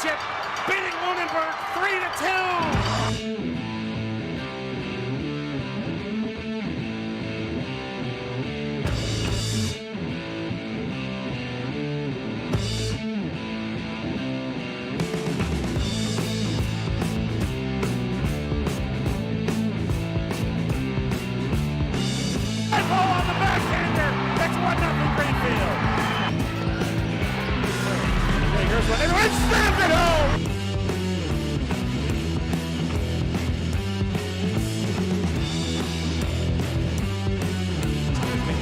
championship, beating Lunenburg 3-2. On the backhander, that's 1-0 Greenfield. Here's one, everyone slams it home.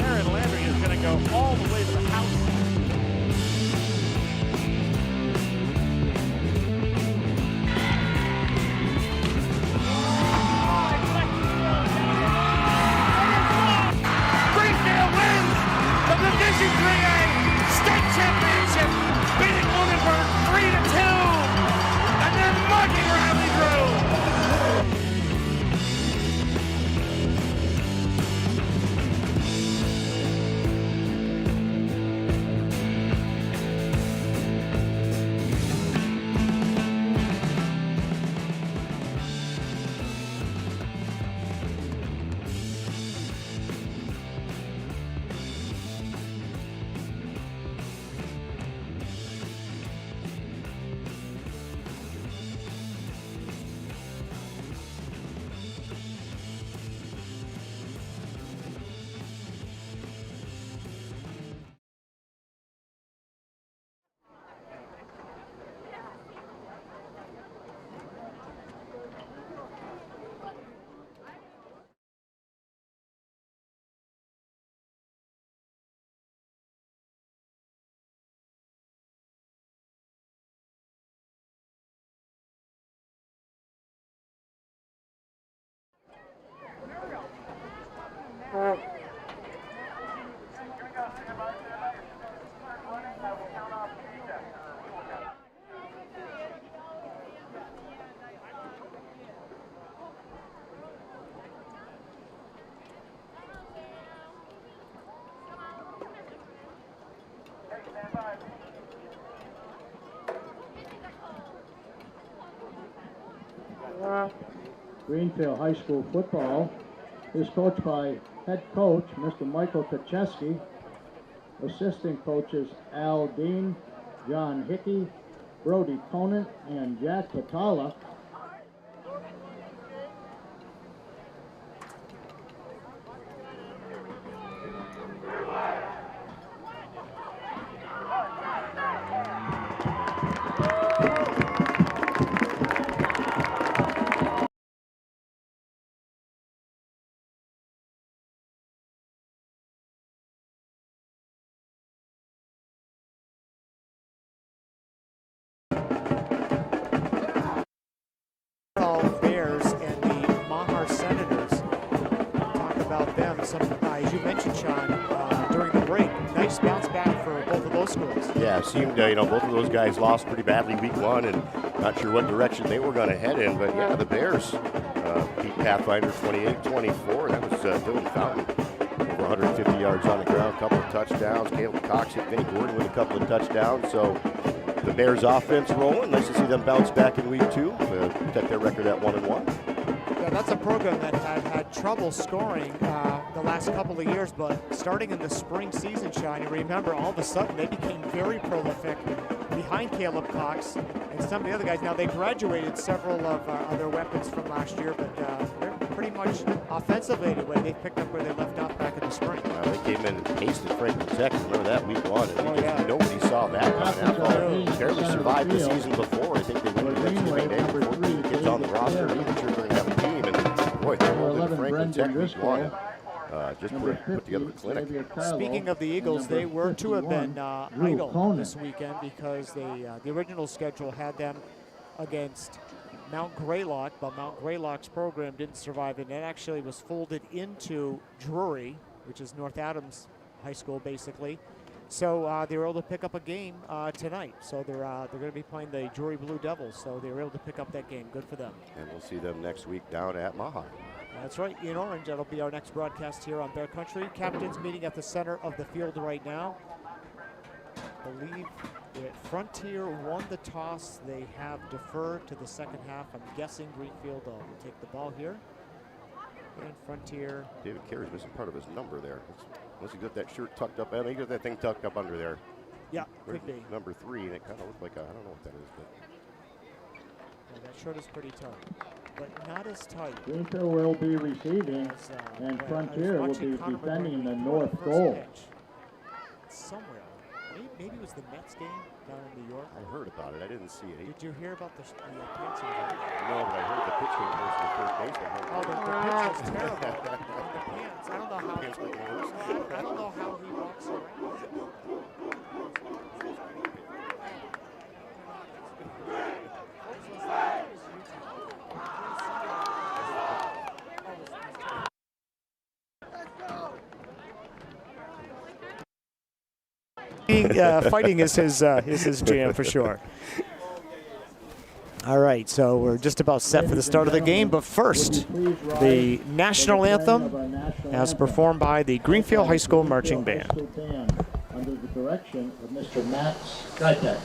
Aaron Landry is going to go all the way to the house. Division 3A state championship, beating Lunenburg 3-2, and they're mugging Riley Grove. Greenfield High School football is coached by head coach Mr. Michael Kacheski, assistant coaches Al Dean, John Hickey, Brody Conant, and Jack Patala. Bears and the Mahar Senators. Talk about them. Some, as you mentioned, Sean, during the break, nice bounce back for both of those schools. Yeah, it seemed both of those guys lost pretty badly week one, and not sure what direction they were going to head in. But yeah, the Bears beat Pathfinder 28-24. That was Dylan Fountain, over 150 yards on the ground, a couple of touchdowns. Caleb Cox hit Vinny Gordon with a couple of touchdowns. So the Bears offense rolling. Nice to see them bounce back in week two. Protect their record at 1-1. Yeah, that's a program that had trouble scoring the last couple of years, but starting in the spring season, Sean, you remember all of a sudden they became very prolific behind Caleb Cox and some of the other guys. Now they graduated several of their weapons from last year, but they're pretty much offensively anyway. They picked up where they left off back in the spring. They came in and pasted Franklin Tech. Remember that week one? Nobody saw that coming. Barely survived the season before. I think they went to the next 14 kids on the roster. Even sure they have a team. And boy, they rolled into Franklin Tech week one. Just put together a clinic. Speaking of the Eagles, they were to have been idle this weekend because the original schedule had them against Mount Greylock, but Mount Greylock's program didn't survive, and it actually was folded into Drury, which is North Adams High School, basically. So they were able to pick up a game tonight. So they're going to be playing the Drury Blue Devils. So they were able to pick up that game. Good for them. And we'll see them next week down at Mahar. That's right, in Orange. That'll be our next broadcast here on Bear Country. Captains meeting at the center of the field right now. believe that Frontier won the toss. They have deferred to the second half. I'm guessing Greenfield will take the ball here. And Frontier. David Carey's missing part of his number there. Unless he got that shirt tucked up. I think he got that thing tucked up under there. Yeah, could be. Number 3, and it kind of looked like I don't know what that is, but. Yeah, that shirt is pretty tight, but not as tight. Greenfield will be receiving, and Frontier will be defending the north goal. Somewhere. Maybe it was the Mets game down in New York. I heard about it. I didn't see it. Did you hear about the Panthers? No, but I heard the pitch game was the third baseman. Oh, the pitch was terrible. On the pants. I don't know how. I don't know how he walks around. Fighting is his jam for sure. All right, so we're just about set for the start of the game, but first, the national anthem as performed by the Greenfield High School Marching Band. Under the direction of Mr. Matt Skytek.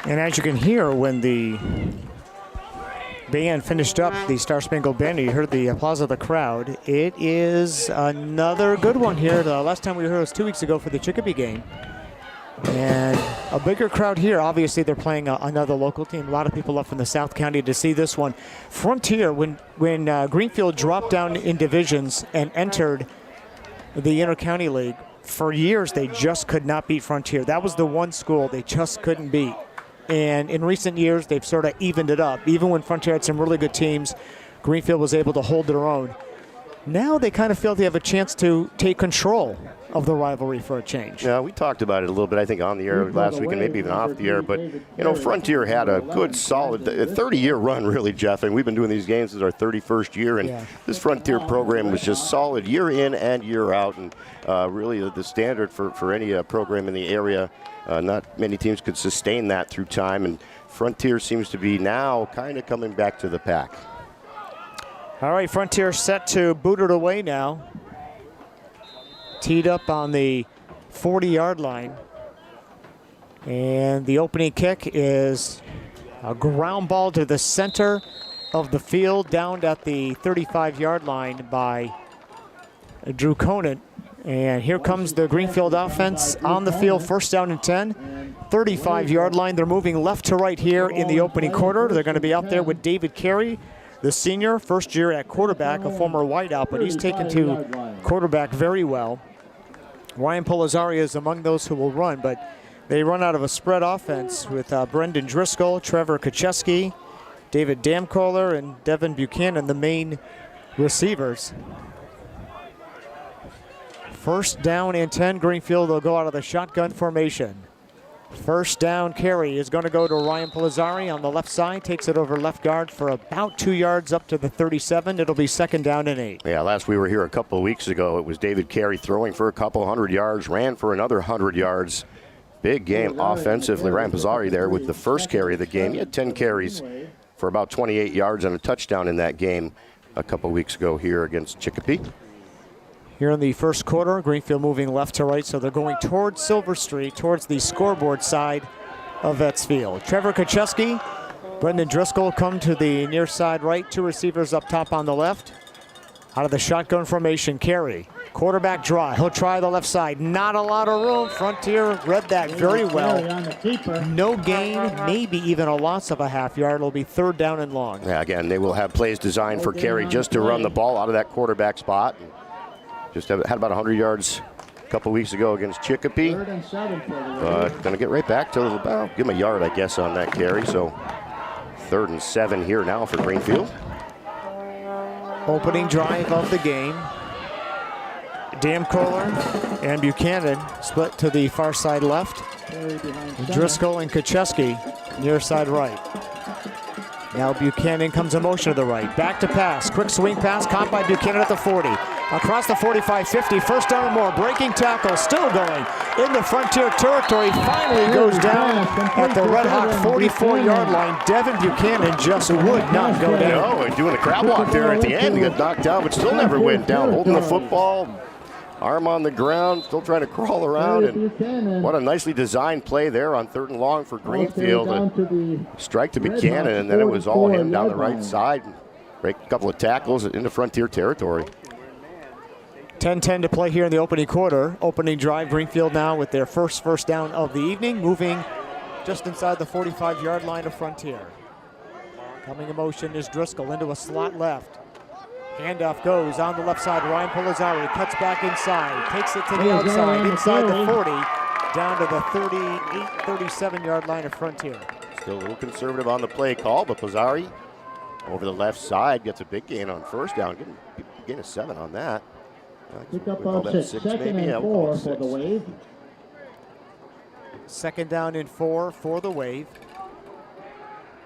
And as you can hear, when the band finished up the Star Spangled Banner, you heard the applause of the crowd. It is another good one here. The last time we heard was 2 weeks ago for the Chicopee game. And a bigger crowd here. Obviously, they're playing another local team. A lot of people up from the South County to see this one. Frontier, when Greenfield dropped down in divisions and entered the Inter-County League, for years they just could not beat Frontier. That was the one school they just couldn't beat. And in recent years, they've sort of evened it up. Even when Frontier had some really good teams, Greenfield was able to hold their own. Now they kind of feel they have a chance to take control of the rivalry for a change. Yeah, we talked about it a little bit, I think, on the air last week and maybe even off the air. But, you know, Frontier had a good, solid 30-year run, really, Jeff. And we've been doing these games since our 31st year. And this Frontier program was just solid year in and year out. And really the standard for any program in the area. Not many teams could sustain that through time. And Frontier seems to be now kind of coming back to the pack. All right, Frontier set to boot it away now. Teed up on the 40-yard line. And the opening kick is a ground ball to the center of the field, down at the 35-yard line by Drew Conant. And here comes the Greenfield offense on the field, first down and 10. 35-yard line. They're moving left to right here in the opening quarter. They're going to be out there with David Carey, the senior, first year at quarterback, a former wideout, but he's taken to quarterback very well. Ryan Polazari is among those who will run, but they run out of a spread offense with Brendan Driscoll, Trevor Kacheski, David Damkohler, and Devin Buchanan, the main receivers. First down and 10, Greenfield will go out of the shotgun formation. First down carry is going to go to Ryan Polazari on the left side. Takes it over left guard for about 2 yards up to the 37. It'll be second down and 8. Yeah, last we were here a couple of weeks ago, it was David Carey throwing for a couple 100 yards, ran for another 100 yards. Big game offensively. Ryan Polazari there with the first carry of the game. He had 10 carries for about 28 yards and a touchdown in that game a couple weeks ago here against Chicopee. here in the first quarter. Greenfield moving left to right, so they're going towards Silver Street, towards the scoreboard side of Vets Field. Trevor Kacheski, Brendan Driscoll come to the near side right. 2 receivers up top on the left. Out of the shotgun formation, Carey. Quarterback draw. He'll try the left side. Not a lot of room. Frontier read that very well. No gain, maybe even a loss of a half yard. It'll be 3rd down and long. Yeah, again, they will have plays designed for Carey just to run the ball out of that quarterback spot. Just had about 100 yards a couple weeks ago against Chicopee. But going to get right back to about, give him a yard, I guess, on that carry. So 3rd and 7 here now for Greenfield. Opening drive of the game. Damkohler and Buchanan split to the far side left. Driscoll and Kacheski near side right. Now Buchanan comes in motion to the right. Back to pass. Quick swing pass caught by Buchanan at the 40. Across the 45-50. First down and more. Breaking tackle. Still going into Frontier territory. Finally goes down at the Red Hawk 44-yard line. Devin Buchanan just would not go down. No, and doing a crab walk there at the end. He got knocked down, but still never went down. Holding the football. Arm on the ground, still trying to crawl around, and what a nicely designed play there on 3rd and long for Greenfield. And strike to Buchanan, and then it was all him down the right side. Break a couple of tackles into Frontier territory. 10-10 to play here in the opening quarter. Opening drive, Greenfield now with their first down of the evening, moving just inside the 45-yard line of Frontier. Coming in motion is Driscoll into a slot left. Handoff goes on the left side. Ryan Polizari cuts back inside, takes it to the outside, inside the 40, down to the 38, 37-yard line of Frontier. Still a little conservative on the play call, but Polizari over the left side gets a big gain on 1st down. Gain of 7 on that. Pick up on 6, 2nd and 4 for the Wave. 2nd down and 4 for the Wave.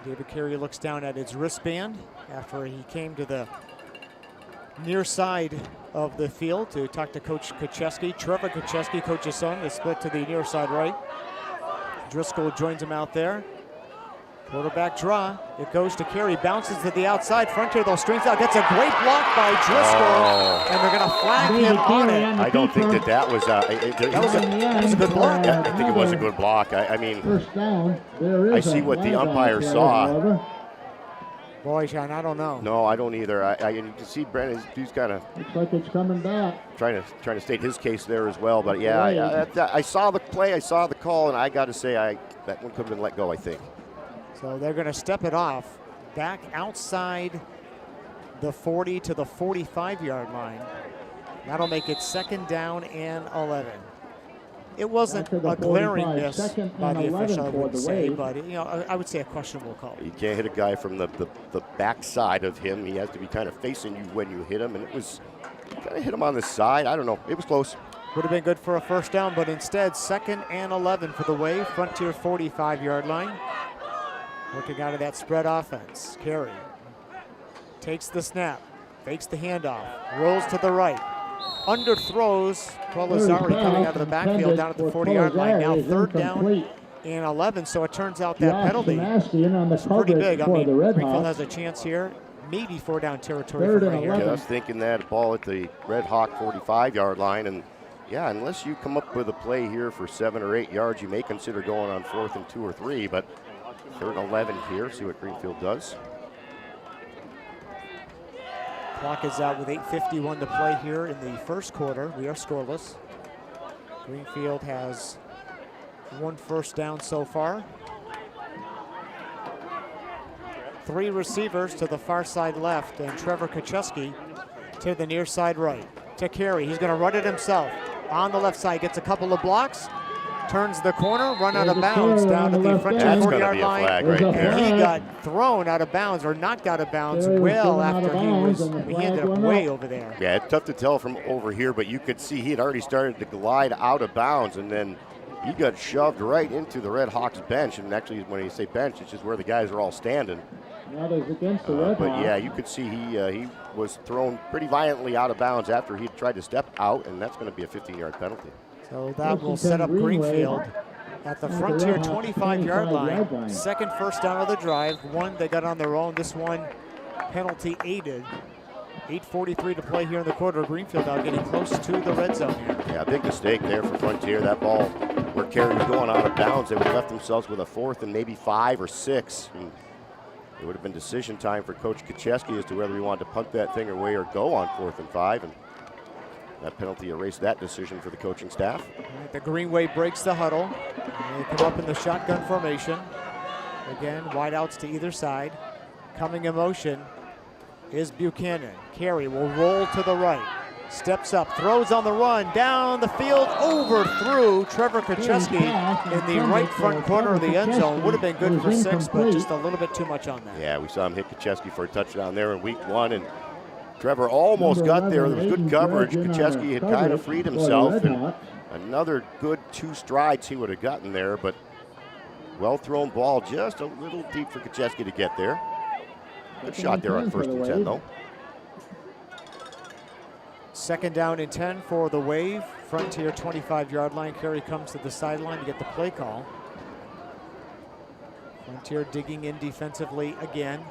David Carey looks down at his wristband after he came to the near side of the field to talk to Coach Kacheski. Trevor Kacheski, coach's son, is split to the near side right. Driscoll joins him out there. Quarterback draw. It goes to Carey, bounces to the outside. Frontier, though, strings out. Gets a great block by Driscoll, and they're going to flag him on it. I don't think that was a good block. Yeah, I think it was a good block. I mean, 1st down. There is I see what the umpire saw. Boy, Sean, I don't know. No, I don't either. You can see Brandon, he's kind of looks like it's coming back. Trying to state his case there as well. But yeah, I saw the play, I saw the call, and I got to say that one could have been let go, I think. So they're going to step it off back outside the 40 to the 45-yard line. That'll make it 2nd down and 11. It wasn't a glaring miss by the official, I would say, but I would say a questionable call. You can't hit a guy from the backside of him. He has to be kind of facing you when you hit him, and it was kind of hit him on the side. I don't know. It was close. Would have been good for a 1st down, but instead 2nd and 11 for the Wave. Frontier 45-yard line. Working out of that spread offense. Carey takes the snap, fakes the handoff, rolls to the right, underthrows. Polizari coming out of the backfield down at the 40-yard line. Now 3rd down and 11. So it turns out that penalty is pretty big. I mean, Greenfield has a chance here. Maybe 4 down territory from right here. Yeah, I was thinking that ball at the Red Hawk 45-yard line, and yeah, unless you come up with a play here for 7 or 8 yards, you may consider going on 4th and 2 or 3. But 3rd and 11 here. See what Greenfield does. Clock is out with 8:51 to play here in the first quarter. We are scoreless. Greenfield has 1 1st down so far. 3 receivers to the far side left, and Trevor Kacheski to the near side right. To Carey, he's going to run it himself. On the left side, gets a couple of blocks. Turns the corner, run out of bounds down to the Frontier 40-yard line. Right there. He got thrown out of bounds or knocked out of bounds well after he ended up way over there. Yeah, it's tough to tell from over here, but you could see he had already started to glide out of bounds, and then he got shoved right into the Red Hawks bench. And actually, when you say bench, it's just where the guys are all standing. That is against the Red Hawks. But yeah, you could see he was thrown pretty violently out of bounds after he tried to step out, and that's going to be a 15-yard penalty. So that will set up Greenfield at the Frontier 25-yard line. 2nd 1st down of the drive. 1 they got on their own. This one penalty aided. 8:43 to play here in the quarter. Greenfield now getting close to the red zone here. Yeah, big mistake there for Frontier. That ball where Carey was going out of bounds, they would have left themselves with a 4th and maybe 5 or 6. And it would have been decision time for Coach Kacheski as to whether he wanted to punt that thing away or go on 4th and 5. And that penalty erased that decision for the coaching staff. The Green Wave breaks the huddle. They come up in the shotgun formation. Again, wideouts to either side. Coming in motion is Buchanan. Carey will roll to the right. Steps up, throws on the run, down the field, overthrew Trevor Kacheski in the right front corner of the end zone. Would have been good for 6, but just a little bit too much on that. Yeah, we saw him hit Kacheski for a touchdown there in week 1, and Trevor almost got there. There was good coverage. Kacheski had kind of freed himself, and another good 2 strides he would have gotten there, but well-thrown ball, just a little deep for Kacheski to get there. Good shot there on 1st and 10, though. 2nd down and 10 for the Wave. Frontier 25-yard line. Carey comes to the sideline to get the play call. Frontier digging in defensively again.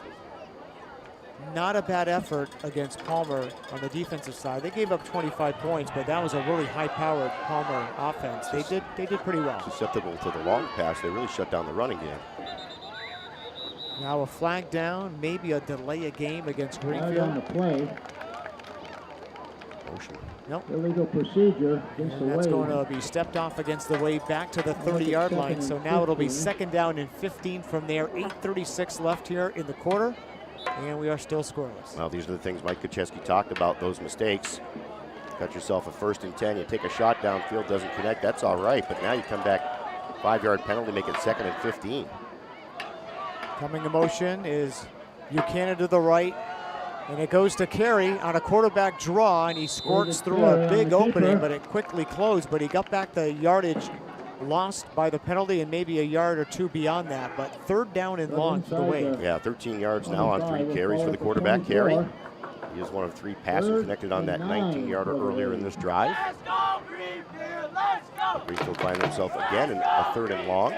Not a bad effort against Palmer on the defensive side. They gave up 25 points, but that was a really high-powered Palmer offense. They did pretty well. Susceptible to the long pass. They really shut down the running game. Now a flag down, maybe a delay a game against Greenfield. On the play. Motion. Nope. Illegal procedure against the And that's Wave. going to be stepped off against the Wave back to the 30-yard line. So now it'll be 2nd down and 15 from there. 8:36 left here in the quarter, and we are still scoreless. Well, these are the things Mike Kacheski talked about, those mistakes. Got yourself a 1st and 10, you take a shot downfield, doesn't connect, that's all right. But now you come back, 5-yard penalty, make it 2nd and 15. Coming in motion is Buchanan to the right, and it goes to Carey on a quarterback draw, and he squirts through a big opening, but it quickly closed. But he got back the yardage lost by the penalty and maybe a yard or 2 beyond that. But 3rd down and long for the Wave. Yeah, 13 yards now on 3 carries for the quarterback, Carey. He is one of 3 passes connected on that 19-yarder earlier in this drive. Greenfield find himself again in a 3rd and long.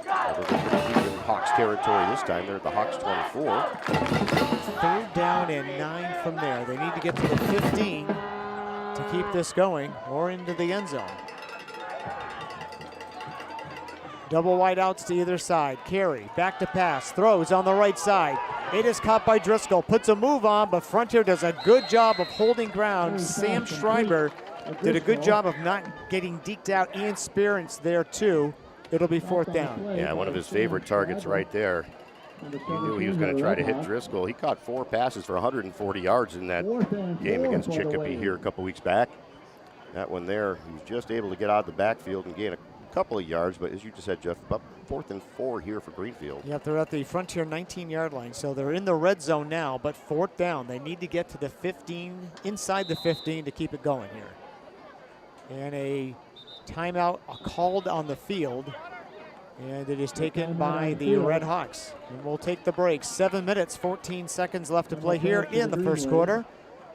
They're pretty deep in Hawks territory this time. They're at the Hawks 24. 3rd down and 9 from there. They need to get to the 15 to keep this going or into the end zone. Double wideouts to either side. Carey back to pass, throws on the right side. It is caught by Driscoll, puts a move on, but Frontier does a good job of holding ground. Sam Schreiber did a good job of not getting deked out. Ian Spearance there too. It'll be 4th down. Yeah, one of his favorite targets right there. He knew he was going to try to hit Driscoll. He caught 4 passes for 140 yards in that game against Chicopee here a couple weeks back. That one there, he was just able to get out of the backfield and gain a couple of yards, but as you just said, Jeff, about 4th and 4 here for Greenfield. Yep, they're at the Frontier 19-yard line, so they're in the red zone now, but 4th down. They need to get to the 15, inside the 15 to keep it going here. And a timeout called on the field, and it is taken by the Red Hawks. And we'll take the break. 7 minutes, 14 seconds left to play here in the first quarter.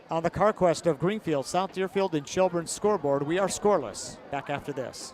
On the CarQuest of Greenfield, South Deerfield, and Shelburne scoreboard, we are scoreless. Back after this.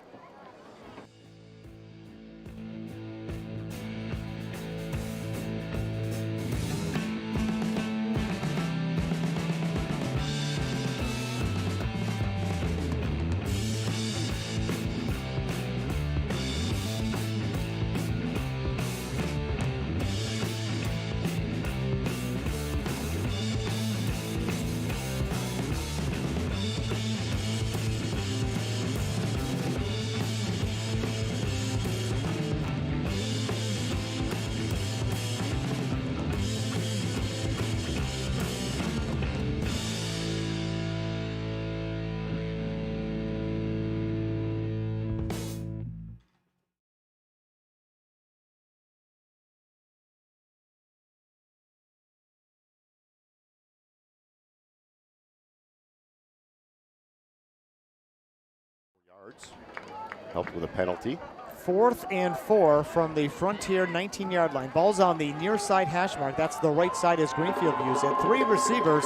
Helped with a penalty. 4th and 4 from the Frontier 19-yard line. Ball's on the near side hash mark. That's the right side as Greenfield views it. 3 receivers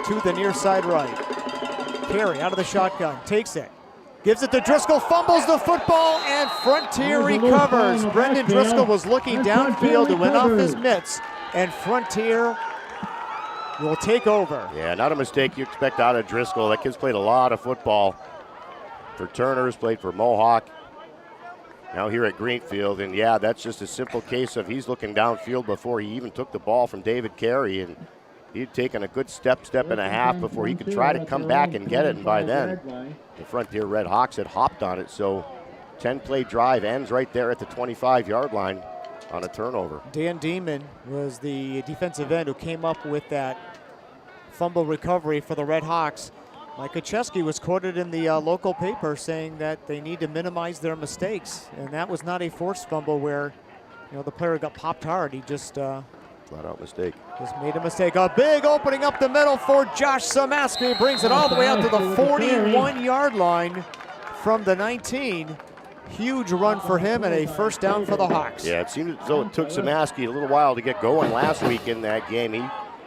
to the near side right. Carey out of the shotgun, takes it. Gives it to Driscoll, fumbles the football, and Frontier recovers. Brendan Driscoll was looking downfield, it went off his mitts, and Frontier will take over. Yeah, not a mistake you expect out of Driscoll. That kid's played a lot of football for Turner's, played for Mohawk. Now here at Greenfield, and yeah, that's just a simple case of he's looking downfield before he even took the ball from David Carey, and he'd taken a good step and a half before he could try to come back and get it, and by then, the Frontier Red Hawks had hopped on it, so 10-play drive ends right there at the 25-yard line on a turnover. Dan Deeman was the defensive end who came up with that fumble recovery for the Red Hawks. Mike Kucheski was quoted in the local paper saying that they need to minimize their mistakes, and that was not a forced fumble where, you know, the player got popped hard. He just flat out mistake. Just made a mistake. A big opening up the middle for Josh Samaski. Brings it all the way out to the 41-yard line from the 19. Huge run for him and a first down for the Hawks. Yeah, it seemed as though it took Samaski a little while to get going last week in that game. He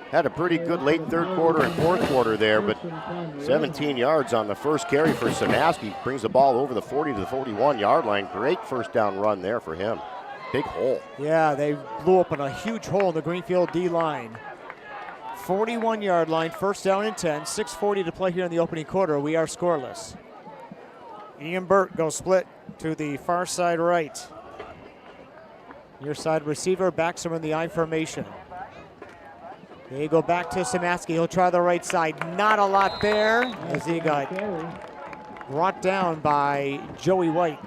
had a pretty good late third quarter and fourth quarter there, but 17 yards on the first carry for Samaski. Brings the ball over the 40 to the 41-yard line. Great first down run there for him. Big hole. Yeah, they blew open a huge hole in the Greenfield D-line. 41-yard line, first down and 10. 6:40 to play here in the opening quarter. We are scoreless. Ian Burt goes split to the far side right. Near side receiver, backs are in the I formation. They go back to Samaski. He'll try the right side. Not a lot there as he got brought down by Joey White.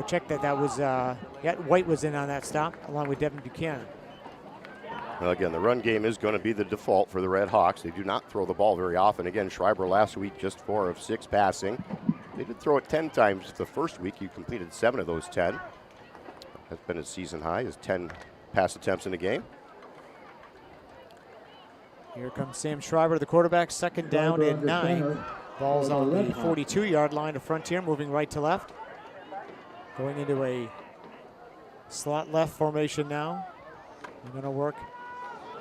Check that was, White was in on that stop along with Devin Buchanan. Well, again, the run game is going to be the default for the Red Hawks. They do not throw the ball very often. Again, Schreiber last week just 4 of 6 passing. They did throw it 10 times the first week. He completed 7 of those 10. That's been his season high, his 10 pass attempts in a game. Here comes Sam Schreiber, the quarterback, second down and 9. Ball's on the 42-yard line of Frontier, moving right to left. Going into a slot left formation now. They're going to work.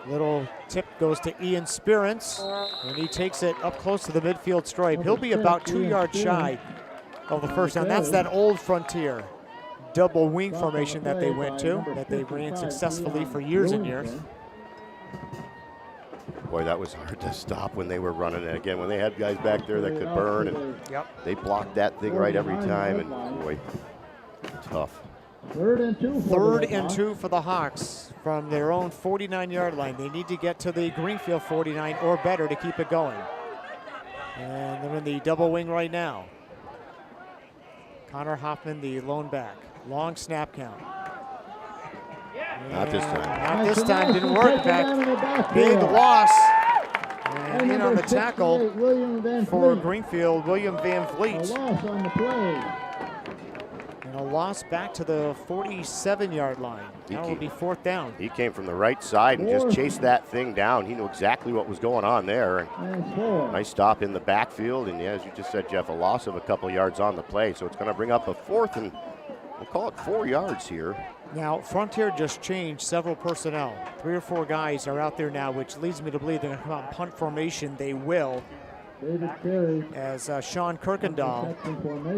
Little tip goes to Ian Spirance, and he takes it up close to the midfield stripe. He'll be about 2 yards shy of the first down. That's that old Frontier double wing formation that they went to, that they ran successfully for years and years. Boy, that was hard to stop when they were running it. Again, when they had guys back there that could burn, and they blocked that thing right every time, and boy, tough. Third and 2 for the Hawks from their own 49-yard line. They need to get to the Greenfield 49 or better to keep it going. And they're in the double wing right now. Connor Hoffman, the lone back. Long snap count. Not this time. Not this time. Didn't work. Big loss. And in on the tackle for Greenfield, William Van Vliet. A loss on the play. And a loss back to the 47-yard line. That will be fourth down. He came from the right side and just chased that thing down. He knew exactly what was going on there. Nice stop in the backfield. And yeah, as you just said, Jeff, a loss of a couple yards on the play. So it's going to bring up a fourth, and we'll call it 4 yards here. Now, Frontier just changed several personnel. 3 or 4 guys are out there now, which leads me to believe they're going to come out in punt formation. They will. David Carey. As Sean Kirkendall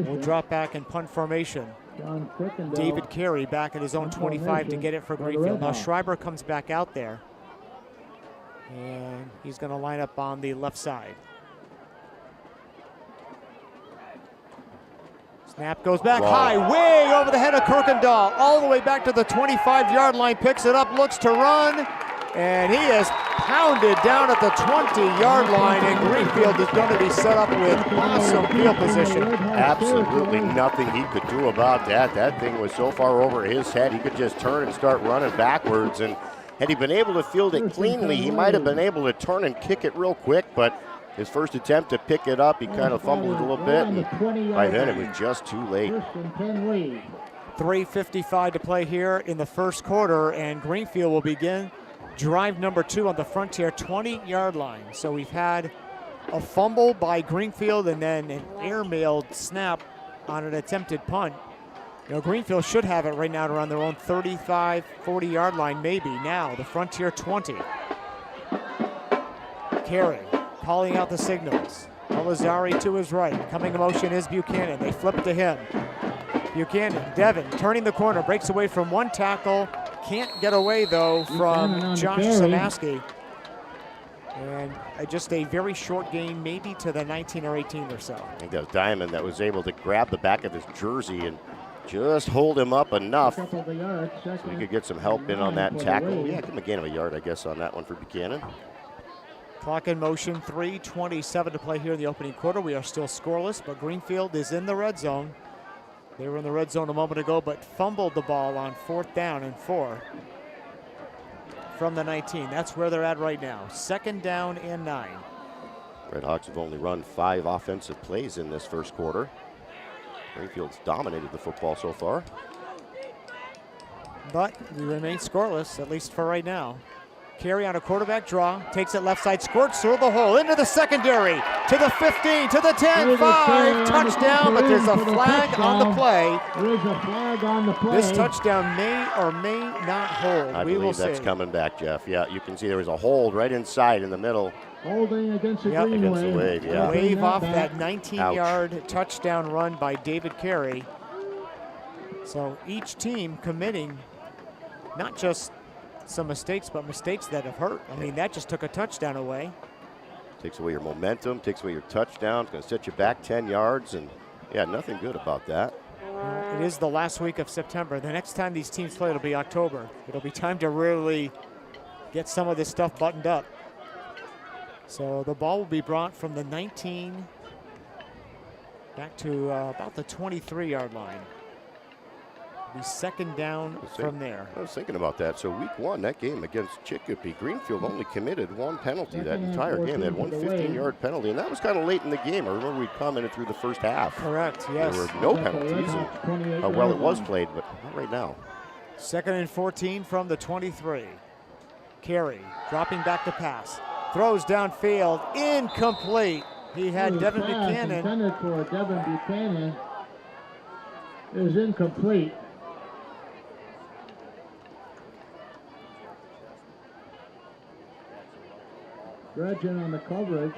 will drop back in punt formation. David Carey back at his own 25 to get it for Greenfield. Now Schreiber comes back out there. And he's going to line up on the left side. Snap goes back high, way over the head of Kirkendall, all the way back to the 25-yard line, picks it up, looks to run, and he is pounded down at the 20-yard line, and Greenfield is going to be set up with awesome field position. Absolutely nothing he could do about that. That thing was so far over his head, he could just turn and start running backwards, and had he been able to field it cleanly, he might have been able to turn and kick it real quick, but his first attempt to pick it up, he kind of fumbled a little bit, and by then it was just too late. 3:55 to play here in the first quarter, and Greenfield will begin drive number 2 on the Frontier 20-yard line. So we've had a fumble by Greenfield and then an airmailed snap on an attempted punt. You know, Greenfield should have it right now around their own 35, 40-yard line maybe. Now the Frontier 20. Carey calling out the signals. Elazari to his right. Coming in motion is Buchanan. They flip to him. Buchanan, Devin turning the corner, breaks away from one tackle, can't get away, though, from Josh Samaski. And just a very short game, maybe to the 19 or 18 or so. I think that was Diamond that was able to grab the back of his jersey and just hold him up enough so he could get some help in on that tackle. Yeah, give him a gain of a yard, I guess, on that one for Buchanan. Clock in motion, 3:27 to play here in the opening quarter. We are still scoreless, but Greenfield is in the red zone. They were in the red zone a moment ago, but fumbled the ball on 4th down and 4 from the 19. That's where they're at right now. 2nd down and 9. Redhawks have only run 5 offensive plays in this first quarter. Greenfield's dominated the football so far. But we remain scoreless, at least for right now. Carey on a quarterback draw, takes it left side, squirts through the hole, into the secondary, to the 15, to the 10, 5, touchdown, but there's a flag on the play. There is a flag on the play. This touchdown may or may not hold. I We will believe that's see. coming back, Jeff. Yeah, you can see there was a hold right inside in the middle. Holding against the Yep. green Against the wave. wave, yeah. Wave off back. that 19-yard touchdown run by David Carey. So each team committing not just some mistakes, but mistakes that have hurt. I mean, that just took a touchdown away. Takes away your momentum, takes away your touchdown. It's going to set you back 10 yards, and yeah, nothing good about that. It is the last week of September. The next time these teams play, it'll be October. It'll be time to really get some of this stuff buttoned up. So the ball will be brought from the 19 back to about the 23-yard line. Be 2nd down from there. I was thinking about that. So week 1, that game against Chicopee, Greenfield only committed 1 penalty that entire game. They had 1 15-yard penalty, and that was kind of late in the game. I remember we commented through the first half. Correct, yes. There were no penalties, and how well it was played, but not right now. 2nd and 14 from the 23. Carey dropping back to pass. Throws downfield, incomplete. He had Devin Buchanan. Intended for Devin Buchanan is incomplete. Dredgen on the coverage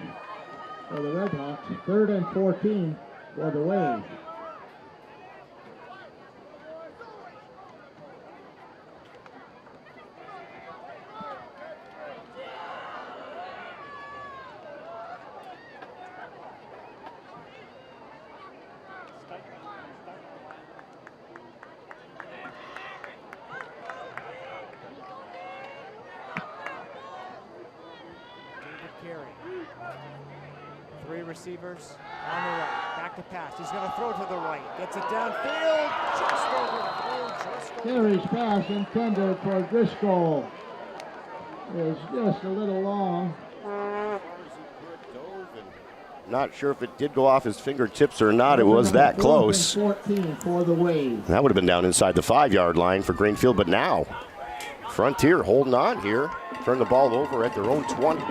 for the Redhawks. 3rd and 14 for the Wave. Receivers on the right, back to pass. He's going to throw to the right, gets it downfield, just overthrown. Carey's pass intended for Driscoll is just a little long. Not sure if it did go off his fingertips or not. It was that close. 14 for the Wave. That would have been down inside the 5-yard line for Greenfield, but now Frontier holding on here. Turn the ball over at their own 20.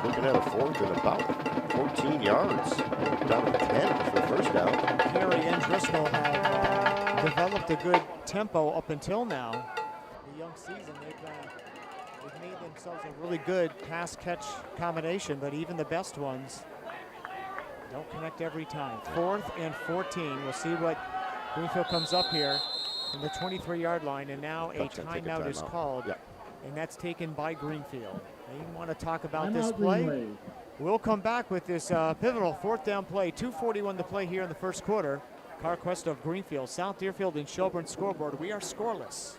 Looking at a 4th and about 14 yards. Down to 10 for the first down. Carey and Driscoll have developed a good tempo up until now. The young season, they've made themselves a really good pass-catch combination, but even the best ones don't connect every time. 4th and 14. We'll see what Greenfield comes up here from the 23-yard line, and now a timeout is called, and that's taken by Greenfield. You want to talk about this play? We'll come back with this pivotal 4th down play. 2:41 to play here in the first quarter. CarQuest of Greenfield, South Deerfield, and Shelburne scoreboard. We are scoreless.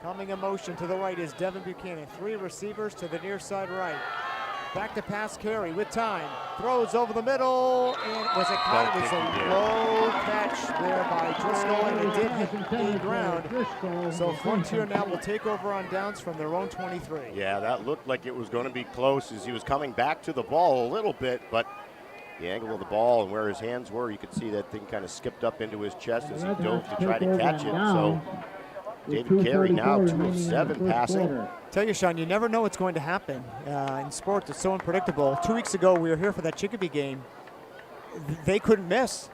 Coming in motion to the right is Devin Buchanan. 3 receivers to the near side right. Back to pass Carey with time. Throws over the middle. And was it caught? It was a low catch there by Driscoll, and it did hit the ground. So Frontier now will take over on downs from their own 23. Yeah, that looked like it was going to be close as he was coming back to the ball a little bit, but the angle of the ball and where his hands were, you could see that thing kind of skipped up into his chest as he dove to try to catch it. So David Carey now 207 passing. Tell you, Sean, you never know what's going to happen in sports. It's so unpredictable. 2 weeks ago, we were here for that Chicopee game. They couldn't miss.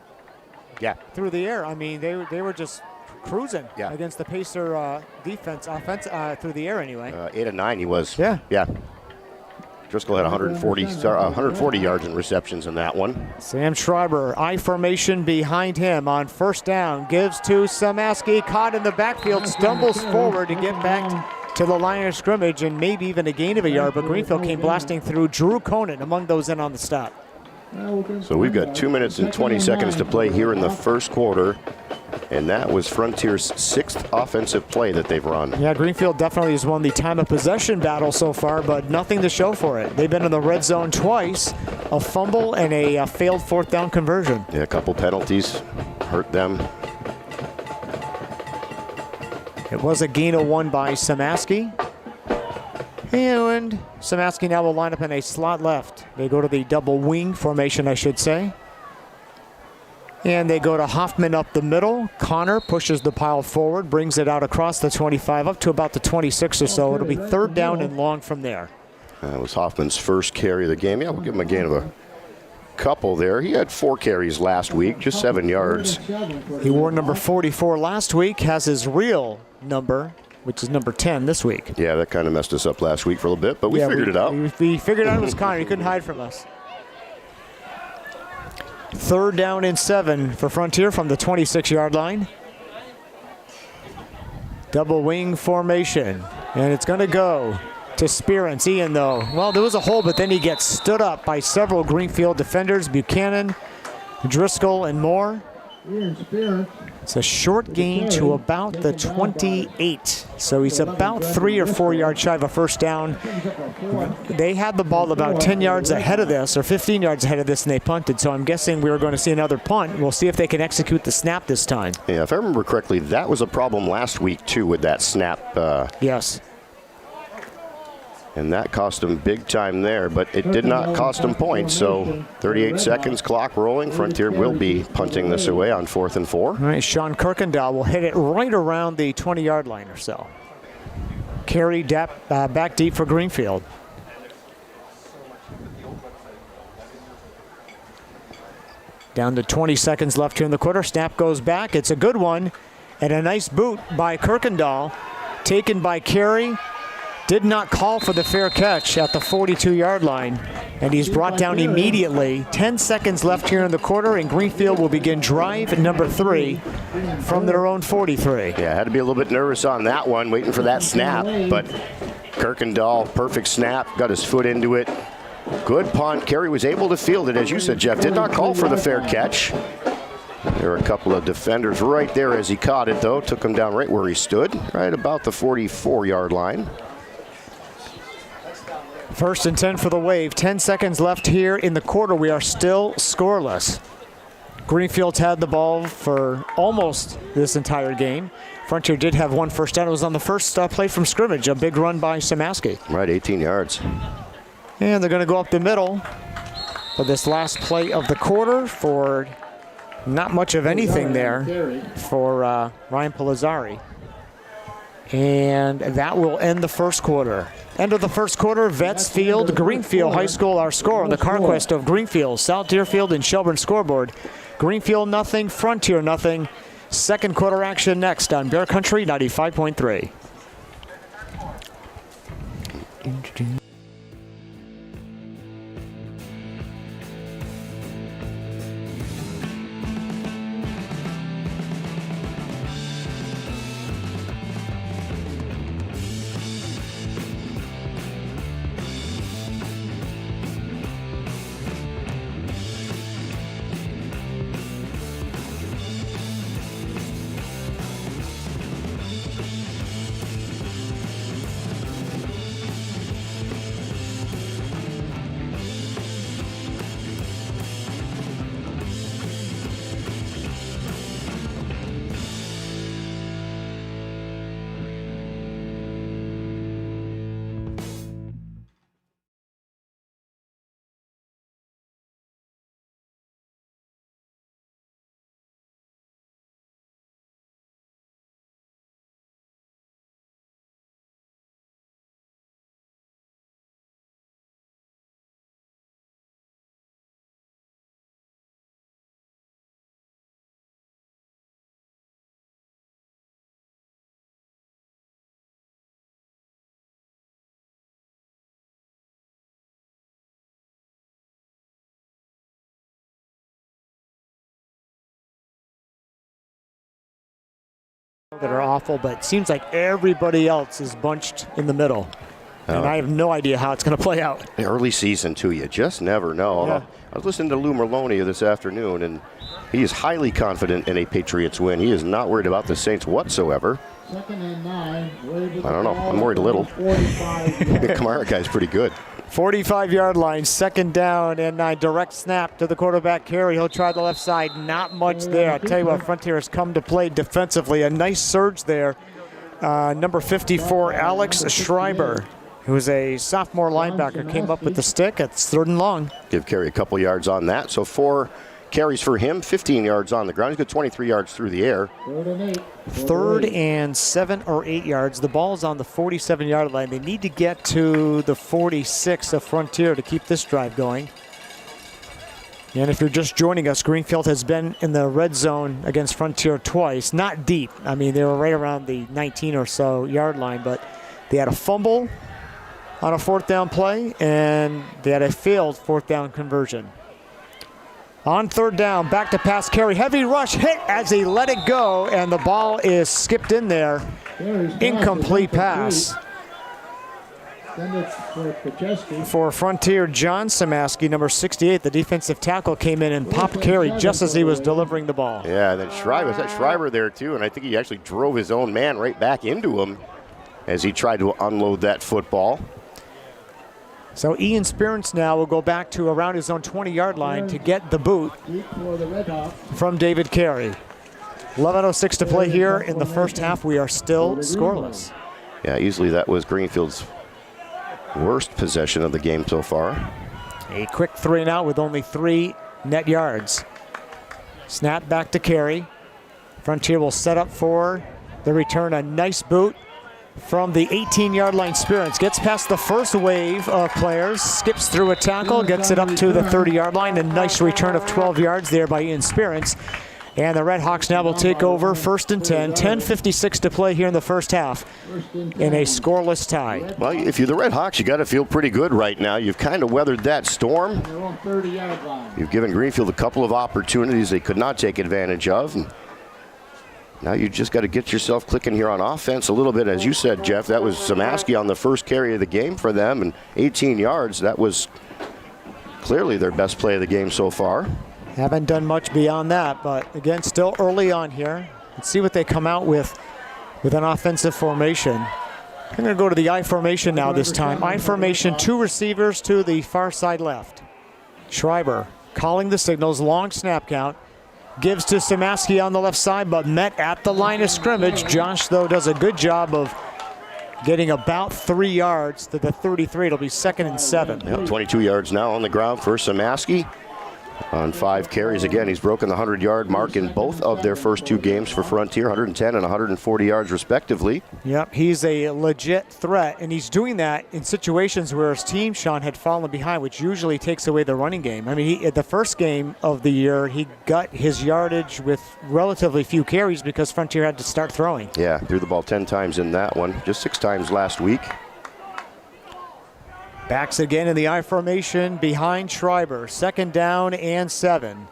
Yeah. Through the air. I mean, they were just cruising against the Pacer defense, through the air anyway. 8 of 9 he was. Yeah. Yeah. Driscoll had 140 yards in receptions in that one. Sam Schreiber, I formation behind him on first down. Gives to Samaski, caught in the backfield, stumbles forward to get back to the line of scrimmage and maybe even a gain of a yard, but Greenfield came blasting through. Drew Conan among those in on the stop. So we've got 2 minutes and 20 seconds to play here in the first quarter. And that was Frontier's 6th offensive play that they've run. Yeah, Greenfield definitely has won the time of possession battle so far, but nothing to show for it. They've been in the red zone twice, a fumble and a failed 4th down conversion. Yeah, a couple penalties hurt them. It was a gain of 1 by Samaski. And Samaski now will line up in a slot left. They go to the double wing formation, I should say. And they go to Hoffman up the middle. Connor pushes the pile forward, brings it out across the 25 up to about the 26 or so. It'll be 3rd down and long from there. That was Hoffman's first carry of the game. Yeah, we'll give him a gain of a couple there. He had 4 carries last week, just 7 yards. He wore number 44 last week, has his real number, which is number 10 this week. Yeah, that kind of messed us up last week for a little bit, but we figured it out. We figured out it was Connor. He couldn't hide from us. 3rd down and 7 for Frontier from the 26-yard line. Double wing formation. And it's going to go to Spearance. Ian, though. Well, there was a hole, but then he gets stood up by several Greenfield defenders. Buchanan, Driscoll, and more. It's a short gain to about the 28. So he's about 3 or 4 yards shy of a first down. They had the ball about 10 yards ahead of this, or 15 yards ahead of this, and they punted. So I'm guessing we were going to see another punt. We'll see if they can execute the snap this time. Yeah, if I remember correctly, that was a problem last week, too, with that snap. Yes. And that cost him big time there, but it did not cost him points. So 38 seconds, clock rolling. Frontier will be punting this away on 4th and 4. All right, Sean Kirkendall will hit it right around the 20-yard line or so. Carry back deep for Greenfield. Down to 20 seconds left here in the quarter. Snap goes back. It's a good one. And a nice boot by Kirkendall. Taken by Carey. Did not call for the fair catch at the 42-yard line. And he's brought down immediately. 10 seconds left here in the quarter, and Greenfield will begin drive number 3 from their own 43. Yeah, had to be a little bit nervous on that one, waiting for that snap. But Kirkendall, perfect snap, got his foot into it. Good punt. Carey was able to field it, as you said, Jeff. Did not call for the fair catch. There were a couple of defenders right there as he caught it, though. Took him down right where he stood, right about the 44-yard line. 1st and 10 for the Wave. 10 seconds left here in the quarter. We are still scoreless. Greenfield's had the ball for almost this entire game. Frontier did have 1 first down. It was on the first play from scrimmage, a big run by Samaski. Right, 18 yards. And they're going to go up the middle for this last play of the quarter for not much of anything there for Ryan Palazzari. And that will end the first quarter. End of the first quarter, Vets Field, Greenfield High School, our score on the CarQuest of Greenfield, South Deerfield, and Shelburne scoreboard. Greenfield nothing, Frontier nothing. Second quarter action next on Bear Country 95.3. that are awful, but it seems like everybody else is bunched in the middle. And I have no idea how it's going to play out. Early season, too. You just never know. Yeah. I was listening to Lou Merloni this afternoon, and he is highly confident in a Patriots win. He is not worried about the Saints whatsoever. Second and 9. I don't know. I'm worried a little. The Kamara guy's pretty good. 45-yard line, second down and 9. Direct snap to the quarterback, Carey. He'll try the left side. Not much there. I'll tell you what, Frontier has come to play defensively. A nice surge there. Number 54, Alex Schreiber, who is a sophomore linebacker, came up with the stick. It's 3rd and long. Give Carey a couple yards on that. So 4 carries for him, 15 yards on the ground. He's got 23 yards through the air. 3rd and 7 or 8 yards. The ball is on the 47-yard line. They need to get to the 46 of Frontier to keep this drive going. And if you're just joining us, Greenfield has been in the red zone against Frontier twice. Not deep. I mean, they were right around the 19 or so yard line, but they had a fumble on a 4th down play, and they had a failed 4th down conversion. On 3rd down, back to pass, Carey. Heavy rush, hit as he let it go, and the ball is skipped in there. Incomplete pass. For Frontier, John Samaski, number 68, the defensive tackle, came in and popped Carey just as he was delivering the ball. Yeah, then Schreiber there too, and I think he actually drove his own man right back into him as he tried to unload that football. So Ian Spearance now will go back to around his own 20-yard line to get the boot from David Carey. 11:06 to play here in the first half. We are still scoreless. Yeah, easily that was Greenfield's worst possession of the game so far. A quick 3 and out with only 3 net yards. Snap back to Carey. Frontier will set up for the return. A nice boot from the 18-yard line. Spearance gets past the first wave of players, skips through a tackle, gets it up to the 30-yard line. A nice return of 12 yards there by Ian Spearance. And the Red Hawks now will take over 1st and 10. 10:56 to play here in the first half in a scoreless tie. Well, if you're the Red Hawks, you got to feel pretty good right now. You've kind of weathered that storm. You've given Greenfield a couple of opportunities they could not take advantage of. And now you just got to get yourself clicking here on offense a little bit. As you said, Jeff, that was Samaski on the first carry of the game for them, and 18 yards. That was clearly their best play of the game so far. Haven't done much beyond that, but again, still early on here. Let's see what they come out with an offensive formation. I'm going to go to the I formation now this time. I formation, 2 receivers to the far side left. Schreiber calling the signals, long snap count. Gives to Samaski on the left side, but met at the line of scrimmage. Josh, though, does a good job of getting about 3 yards to the 33. It'll be 2nd and 7. Yeah, 22 yards now on the ground for Samaski. On 5 carries. Again, he's broken the 100-yard mark in both of their first 2 games for Frontier, 110 and 140 yards respectively. Yep, he's a legit threat, and he's doing that in situations where his team, Sean, had fallen behind, which usually takes away the running game. I mean, the first game of the year, he got his yardage with relatively few carries because Frontier had to start throwing. Yeah, threw the ball 10 times in that one, just 6 times last week. Backs again in the I formation behind Schreiber. 2nd down and 7.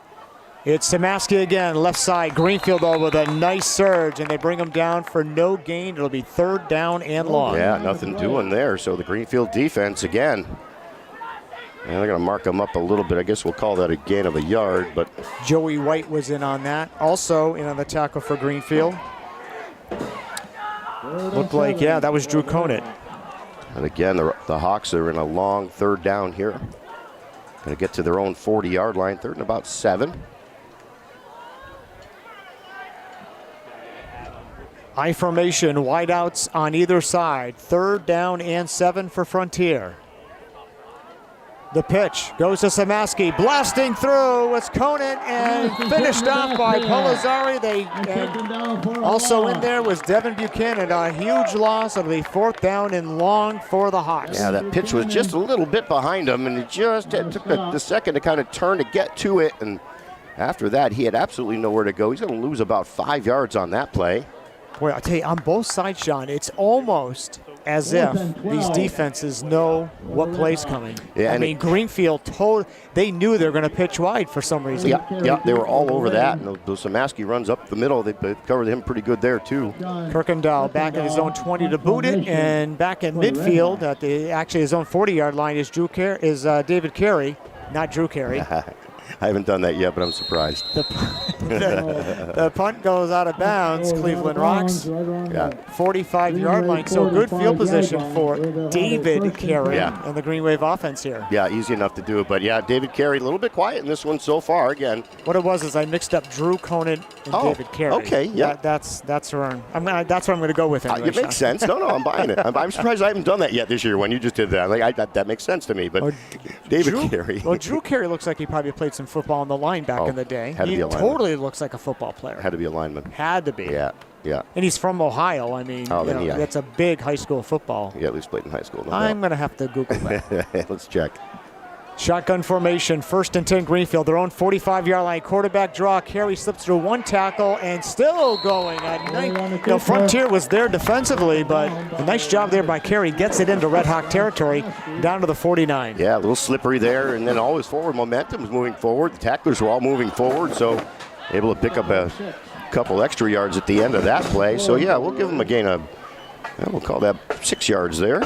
It's Samaski again, left side. Greenfield though with a nice surge, and they bring him down for no gain. It'll be 3rd down and long. Yeah, nothing doing there. So the Greenfield defense again. And they're going to mark him up a little bit. I guess we'll call that a gain of a yard, but Joey White was in on that. Also in on the tackle for Greenfield. Looked like, yeah, that was Drew Conant. And again, the Hawks are in a long 3rd down here. Going to get to their own 40-yard line, 3rd and about 7. I formation, wideouts on either side. 3rd down and 7 for Frontier. The pitch goes to Samaski, blasting through. It's Conant and finished off by Polizari. Also in there was Devin Buchanan. A huge loss. It'll be 4th down and long for the Hawks. Yeah, that pitch was just a little bit behind him, and it took the second to kind of turn to get to it. And after that, he had absolutely nowhere to go. He's going to lose about 5 yards on that play. Boy, I'll tell you, on both sides, Sean, it's almost as if these defenses know what play's coming. Yeah, I mean, Greenfield they knew they were going to pitch wide for some reason. Yeah, they were all over that. And Samaski runs up the middle. They covered him pretty good there, too. Kirkendall back at his own 20 to boot it, and back in midfield at actually his own 40-yard line is David Carey, not Drew Carey. I haven't done that yet, but I'm surprised. The punt goes out of bounds. Cleveland Rocks. Yeah. 45-yard line. So good field position for David Carey Yeah. and the Green Wave offense here. Yeah, easy enough to do it. But yeah, David Carey a little bit quiet in this one so far. Again, what it was is I mixed up Drew Conant and David Carey. Okay, yeah. That's where I'm going to go with it. It makes sense. No, I'm buying it. I'm surprised I haven't done that yet this year. When you just did that, that makes sense to me. But David Carey. Well, Drew Carey looks like he probably played some football on the line back in the day. He totally looks like a football player. Had to be a lineman. Had to be. Yeah. And he's from Ohio. I mean, that's a big high school football. Yeah, at least played in high school. I'm going to have to Google that. Let's check. Shotgun formation, 1st and 10 Greenfield. Their own 45-yard line quarterback draw. Carey slips through one tackle and still going. Frontier was there defensively, but a nice job there by Carey. Gets it into Red Hawk territory down to the 49. Yeah, a little slippery there, and then always forward momentum is moving forward. The tacklers were all moving forward, so able to pick up a couple extra yards at the end of that play. So yeah, we'll give them a gain of, we'll call that 6 yards there.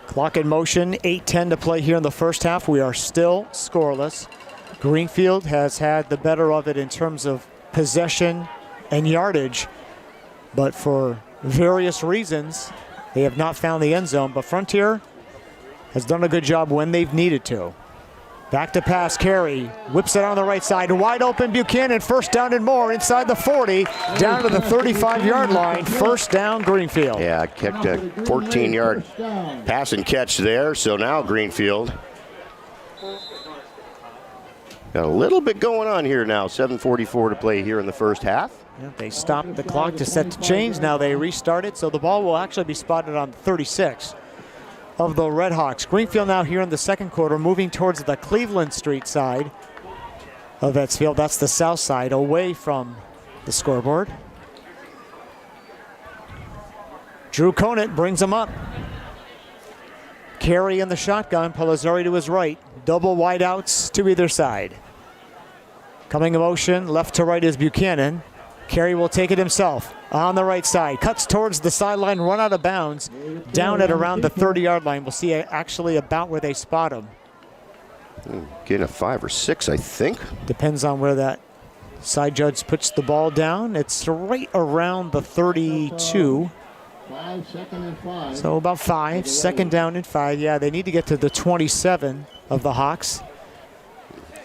Clock in motion, 8:10 to play here in the first half. We are still scoreless. Greenfield has had the better of it in terms of possession and yardage, but for various reasons, they have not found the end zone. But Frontier has done a good job when they've needed to. Back to pass, Carey whips it on the right side. Wide open Buchanan, 1st down and more inside the 40, down to the 35-yard line. 1st down, Greenfield. Yeah, kicked a 14-yard pass and catch there. So now Greenfield got a little bit going on here now. 7:44 to play here in the first half. Yeah, they stopped the clock to set the change. Now they restart it, so the ball will actually be spotted on 36. Of the Red Hawks. Greenfield now here in the second quarter, moving towards the Cleveland Street side of Etzfield. That's the south side, away from the scoreboard. Drew Conant brings him up. Carey in the shotgun, Pellizzari to his right. Double wideouts to either side. Coming in motion, left to right is Buchanan. Carey will take it himself on the right side. Cuts towards the sideline, run out of bounds. Down at around the 30-yard line. We'll see actually about where they spot him. Getting a 5 or 6, I think. Depends on where that side judge puts the ball down. It's right around the 32. 5, 2nd and 5. So about 5, 2nd down and 5. Yeah, they need to get to the 27 of the Hawks.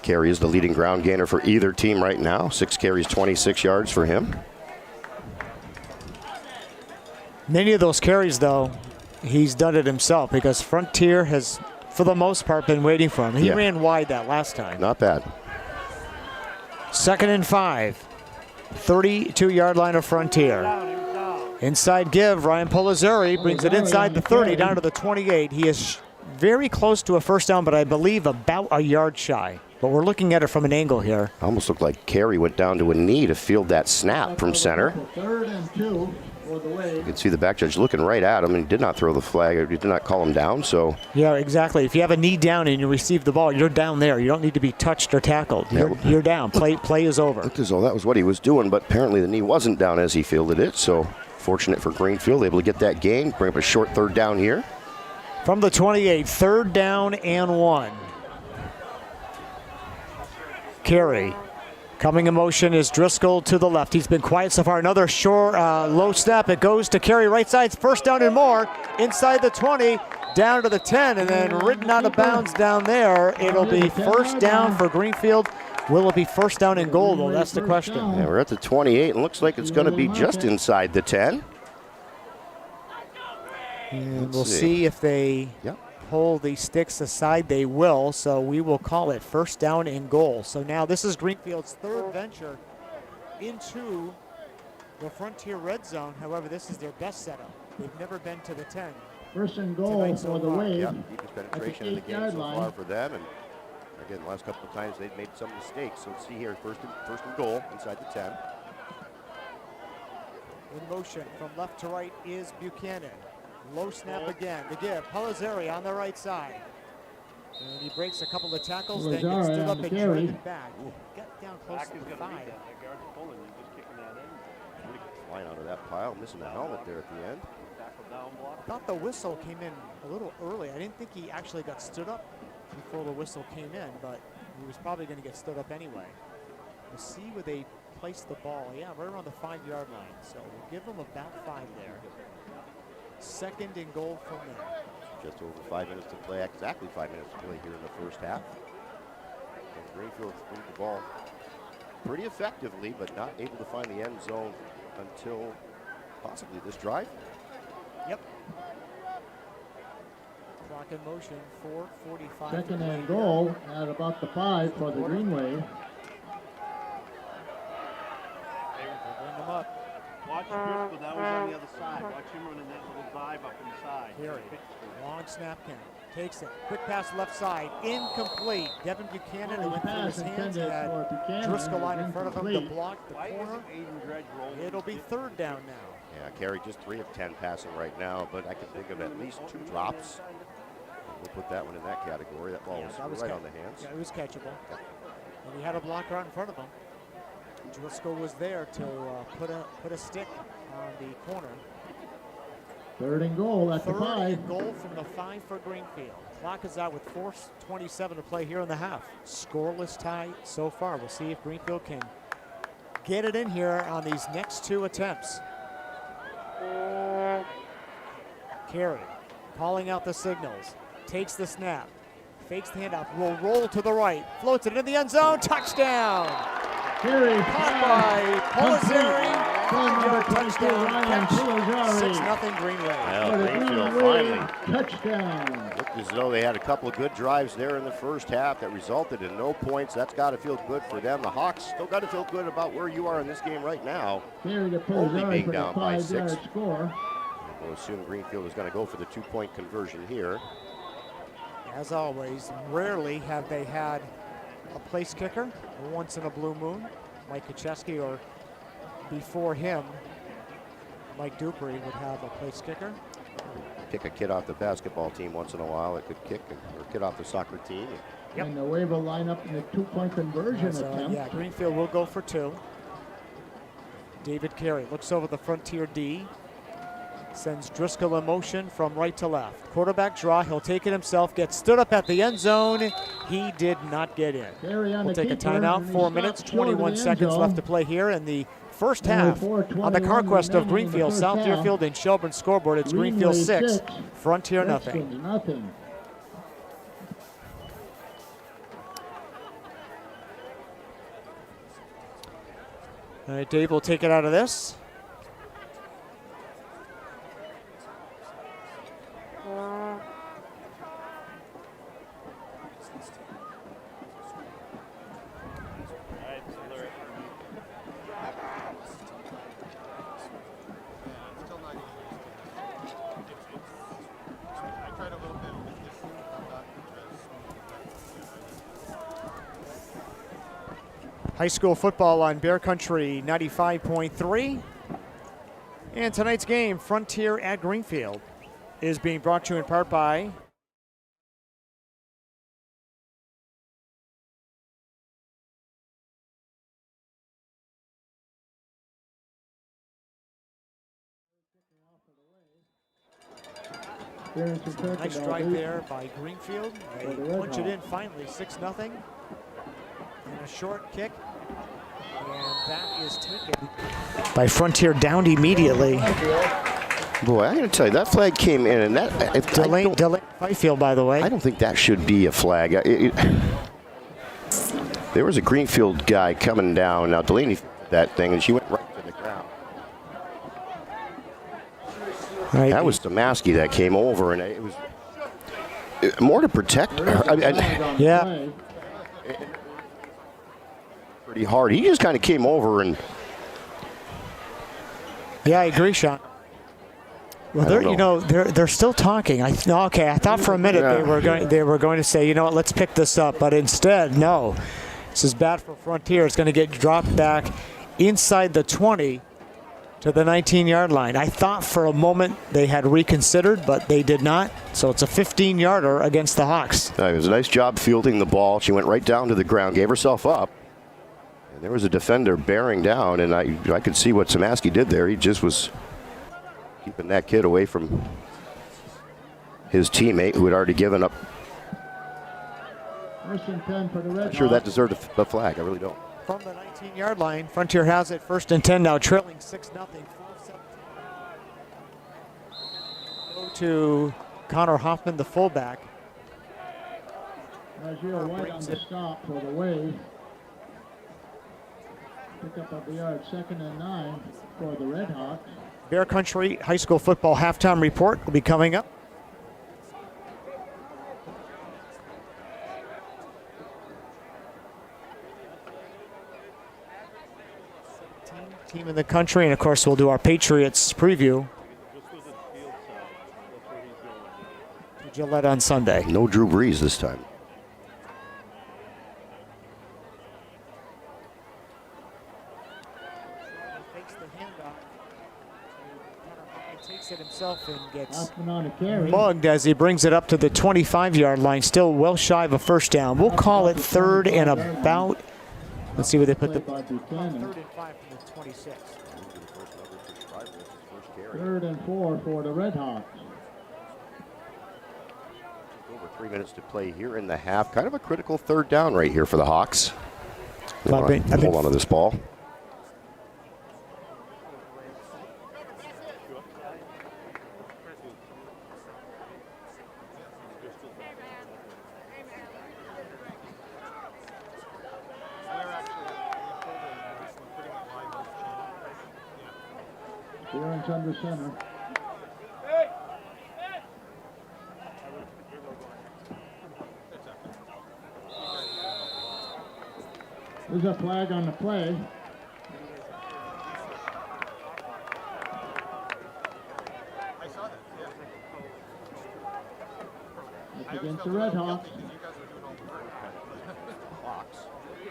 Carey is the leading ground gainer for either team right now. 6 carries, 26 yards for him. Many of those carries, though, he's done it himself because Frontier has, for the most part, been waiting for him. He ran wide that last time. Not bad. 2nd and 5. 32-yard line of Frontier. Inside give, Ryan Pellizzari brings it inside the 30 down to the 28. He is very close to a 1st down, but I believe about a yard shy. But we're looking at it from an angle here. Almost looked like Carey went down to a knee to field that snap from center. 3rd and 2 for the Wave. You can see the back judge looking right at him, and he did not throw the flag. He did not call him down. So yeah, exactly. If you have a knee down and you receive the ball, you're down there. You don't need to be touched or tackled. You're down. Play is over. Looked as though that was what he was doing, but apparently the knee wasn't down as he fielded it. So fortunate for Greenfield, able to get that gain, bring up a short 3rd down here. From the 28, 3rd down and 1. Carey. Coming in motion is Driscoll to the left. He's been quiet so far. Another short, low snap. It goes to Carey right side. 1st down and more. Inside the 20, down to the 10, and then ridden out of bounds down there. It'll be 1st down for Greenfield. Will it be 1st down and goal, though? That's the question. Yeah, we're at the 28, and looks like it's going to be just inside the 10. And we'll see if they pull the sticks aside. They will, so we will call it 1st down and goal. So now this is Greenfield's 3rd venture into the Frontier red zone. However, this is their best setup. They've never been to the 10. 1st and goal for the Wave. Yeah, deepest penetration in the game so far for them. And again, the last couple of times they've made some mistakes. So let's see here, first and goal inside the 10. In motion from left to right is Buchanan. Low snap again. The give. Palazzari on the right side. And he breaks a couple of tackles, then gets stood up and traded back. Got down close to the 5. Flying out of that pile, missing the helmet there at the end. I thought the whistle came in a little early. I didn't think he actually got stood up before the whistle came in, but he was probably going to get stood up anyway. We'll see where they place the ball. Yeah, right around the 5-yard line. So we'll give them about 5 there. 2nd and goal from there. Just over 5 minutes to play, exactly 5 minutes to play here in the first half. And Greenfield moved the ball pretty effectively, but not able to find the end zone until possibly this drive. Yep. Clock in motion, 4:45. 2nd and goal at about the 5 for the Greenway. Bring them up. Watch Driscoll, that was on the other side. Watch him running that little dive up inside. Here, long snap count. Takes it. Quick pass left side. Incomplete. Devin Buchanan, who went through his hands, had Driscoll line in front of him to block the corner. It'll be 3rd down now. Yeah, Carey just 3 of 10 passing right now, but I can think of at least 2 drops. We'll put that one in that category. That ball was right on the hands. Yeah, it was catchable. Yeah. And he had a blocker out in front of him. Driscoll was there to put a stick on the corner. 3rd and goal at the 5. 3rd and goal from the 5 for Greenfield. Clock is out with 4:27 to play here in the half. Scoreless tie so far. We'll see if Greenfield can get it in here on these next 2 attempts. Carey calling out the signals. Takes the snap. Fakes the handoff. Will roll to the right. Floats it in the end zone. Touchdown! Carey Caught by Palazzari. 5-yard touchdown catch. 6-0 Greenway. Well, Greenfield finally touchdown. looked as though they had a couple of good drives there in the first half that resulted in no points. That's got to feel good for them. The Hawks still got to feel good about where you are in this game right now. Only being down by 6. Score. We'll assume Greenfield is going to go for the 2-point conversion here. As always, rarely have they had a place kicker. Once in a blue moon, Mike Kacheski, or before him, Mike Dupree would have a place kicker. Kick a kid off the basketball team once in a while. It could kick or kid off the soccer team. Yep. And the wave will line up in the 2-point conversion attempt. Yeah, Greenfield will go for 2. David Carey looks over the Frontier D. Sends Driscoll in motion from right to left. Quarterback draw, he'll take it himself, gets stood up at the end zone. He did not get in. We'll take a timeout, 4 minutes, 21 seconds left to play here in the first half on the CarQuest of Greenfield, South Deerfield and Shelburne scoreboard. It's Greenfield 6, Frontier nothing. All right, Dave will take it out of this. High school football on Bear Country 95.3. And tonight's game, Frontier at Greenfield, is being brought to you in part by nice drive there by Greenfield. They punch it in finally, 6-0. And a short kick, and that is taken by Frontier, downed immediately. Boy, I'm going to tell you, that flag came in, and that Delane Fifield, by the way. I don't think that should be a flag. There was a Greenfield guy coming down. Now Delaney that thing, and she went right to the ground. Right. That was Damaski that came over, and it was more to protect her. Yeah. Pretty hard. He just kind of came over and. Yeah, I agree, Sean. Well, they're still talking. I thought for a minute they were going to say, you know what, let's pick this up, but instead, no. This is bad for Frontier. It's going to get dropped back inside the 20 to the 19-yard line. I thought for a moment they had reconsidered, but they did not. So it's a 15-yarder against the Hawks. It was a nice job fielding the ball. She went right down to the ground, gave herself up. And there was a defender bearing down, and I could see what Samaski did there. He just was keeping that kid away from his teammate who had already given up. First and 10 for the Red I'm sure that Hawks. deserved a flag. I really don't. From the 19-yard line, Frontier has it 1st and 10 now, trailing 6-0. 4-17. Go to Connor Hoffman, the fullback. Nazir White on the stop for the Wave. Pick up of the yard, 2nd and 9 for the Red Hawks. Bear Country High School football halftime report will be coming up. Team in the country, and of course we'll do our Patriots preview to Gillette on Sunday. No Drew Brees this time. Takes the handoff. Takes it himself and gets Hoffman on a carry. mugged as he brings it up to the 25-yard line, still well shy of a first down. We'll call it 3rd and about. Let's see where they put the 3rd 3rd and 5 from the 26. 3rd and 4 for the Red Hawks. Over 3 minutes to play here in the half. Kind of a critical 3rd down right here for the Hawks. I've been- Hold on to this ball. Clearance under center. There's a flag on the play. It's against the Red Hawks. Hawks,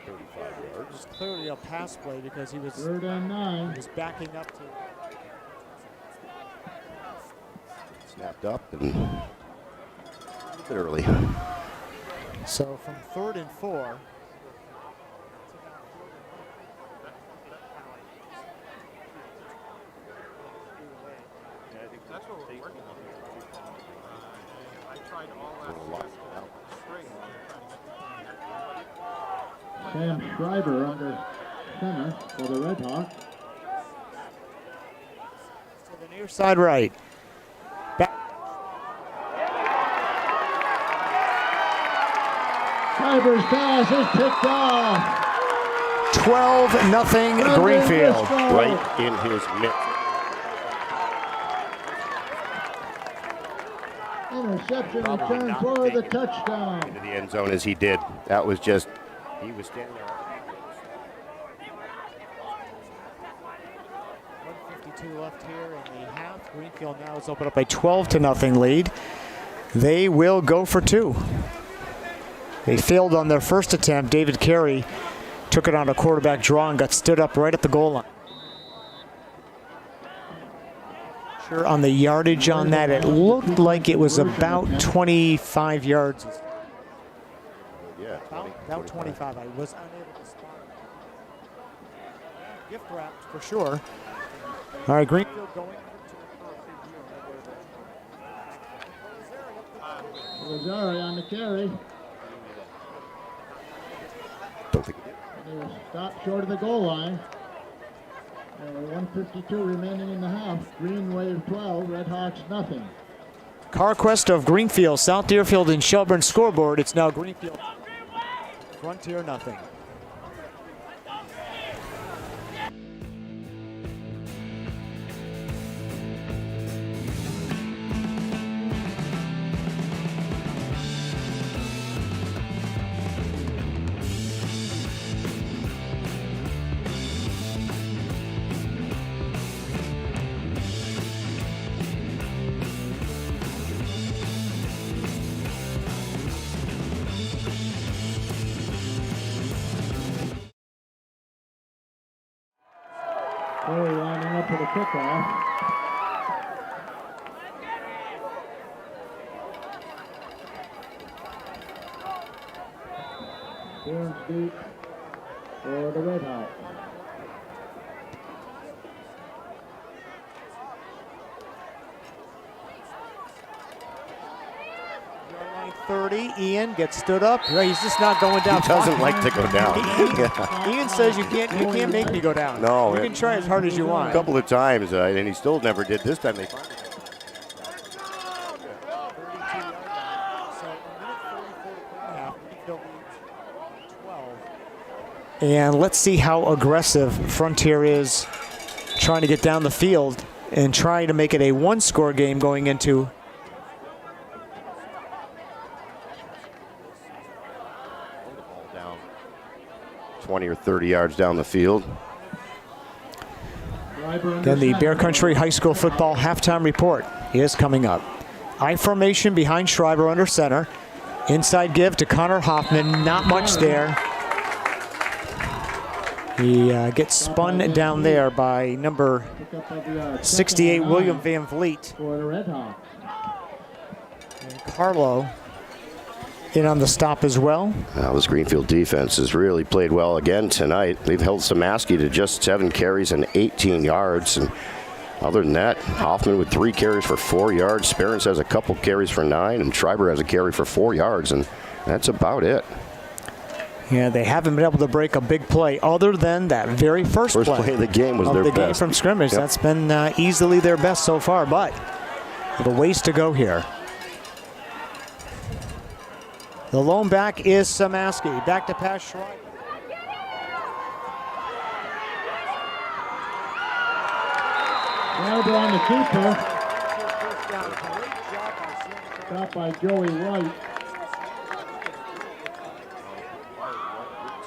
35 yards. It's clearly a pass play because he was 3rd and 9. backing up to. Snapped up and a bit early. So from 3rd and 4. That's what we're working on. I tried all last spring. Sam Schreiber under center for the Red Hawks. To the near side right. Back. Schreiber's pass is picked off. 12-0 Greenfield. Right in his mitt. Interception Probably return not for the taken touchdown. into the end zone as he did. That was just, he was standing there. 1:52 left here in the half. Greenfield now is opened up a 12-0 lead. They will go for 2. They failed on their first attempt. David Carey took it on a quarterback draw and got stood up right at the goal line. Sure, on the yardage on that, it looked like it was about 25 yards. Yeah, About 25. I was unable to spot it. Gift wrapped for sure. All right, Greenfield going Lazari on the carry. don't think he did. He was stopped short of the goal line. 1:52 remaining in the half. Green Wave 12, Red Hawks nothing. CarQuest of Greenfield, South Deerfield, and Shelburne scoreboard. It's now Greenfield. Frontier nothing. kickoff. Turns deep for the Red Hawks. Line 30, Ian gets stood up. Well, he's just not going down. He doesn't like to go down. Ian says you can't make me go down. No, you can try as hard as you want. A couple of times, and he still never did. This time they finally did. And let's see how aggressive Frontier is trying to get down the field and trying to make it a one-score game going into 20 or 30 yards down the field. Then the Bear Country High School football halftime report is coming up. I formation behind Schreiber under center. Inside give to Connor Hoffman. Not much there. He gets spun down there by number 68, William Van Vliet. And Carlo in on the stop as well. This Greenfield defense has really played well again tonight. They've held Samaski to just 7 carries and 18 yards. And other than that, Hoffman with 3 carries for 4 yards. Sperance has a couple carries for 9, and Schreiber has a carry for 4 yards, and that's about it. Yeah, they haven't been able to break a big play other than that very first play of the game was their best. Game from scrimmage. Yep. That's been easily their best so far, but with a ways to go here. The lone back is Samaski. Back to pass Schreiber. Schreiber on the keeper. Stopped by Joey White.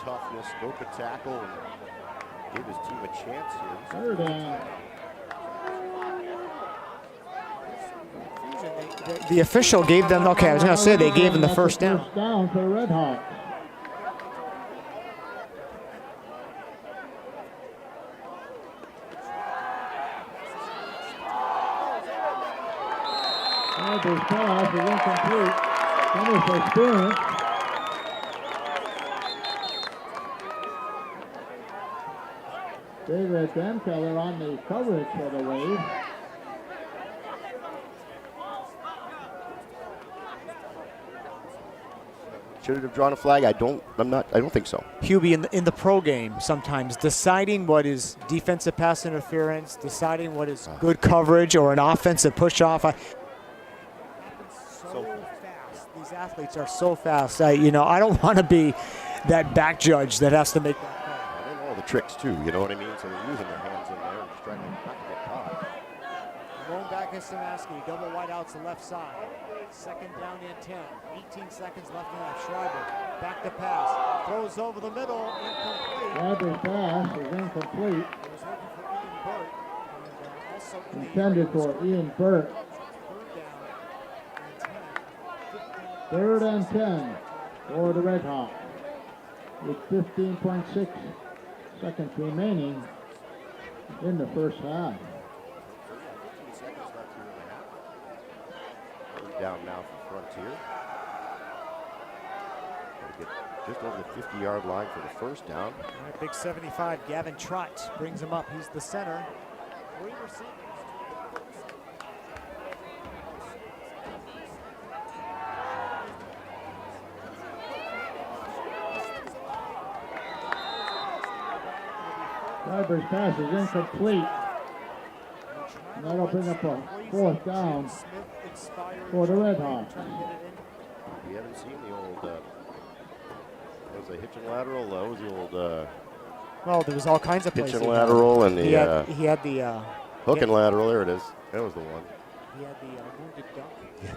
Toughness, broke a tackle, and gave his team a chance here. Third down. The official gave them, okay, I was going to say they gave him the first down. First down for the Red Hawks. Schreiber's pass is incomplete. Finish for Sperance. David Demkeller on the coverage for the Wave. Should it have drawn a flag? I don't think so. Hubie in the pro game sometimes deciding what is defensive pass interference, deciding what is good coverage or an offensive push off. So fast. These athletes are so fast. I don't want to be that back judge that has to make that call. They know all the tricks too. You know what I mean? So they're using their hands in there and just trying not to get caught. Going back is Samaski. Double wide out to left side. Second down and 10. 18 seconds left in that. Schreiber back to pass. Throws over the middle. Incomplete. Schreiber's pass is incomplete. It was looking for Ian Burt. And also intended for Ian Burt. Third and 10 for the Red Hawks with 15.6 seconds remaining in the first half. Down now for Frontier. Get just over the 50-yard line for the first down. Right, big 75, Gavin Trott brings him up. He's the center. 3 receivers. Schreiber's pass is incomplete. And that'll bring up a 4th down for the Red Hawks. We haven't seen the old, was a hitch and lateral? That was the old, well, there was all kinds of plays. Hitch and lateral and the, he had the hook and lateral, there it is. That was the one. He had the wounded duck. Yeah,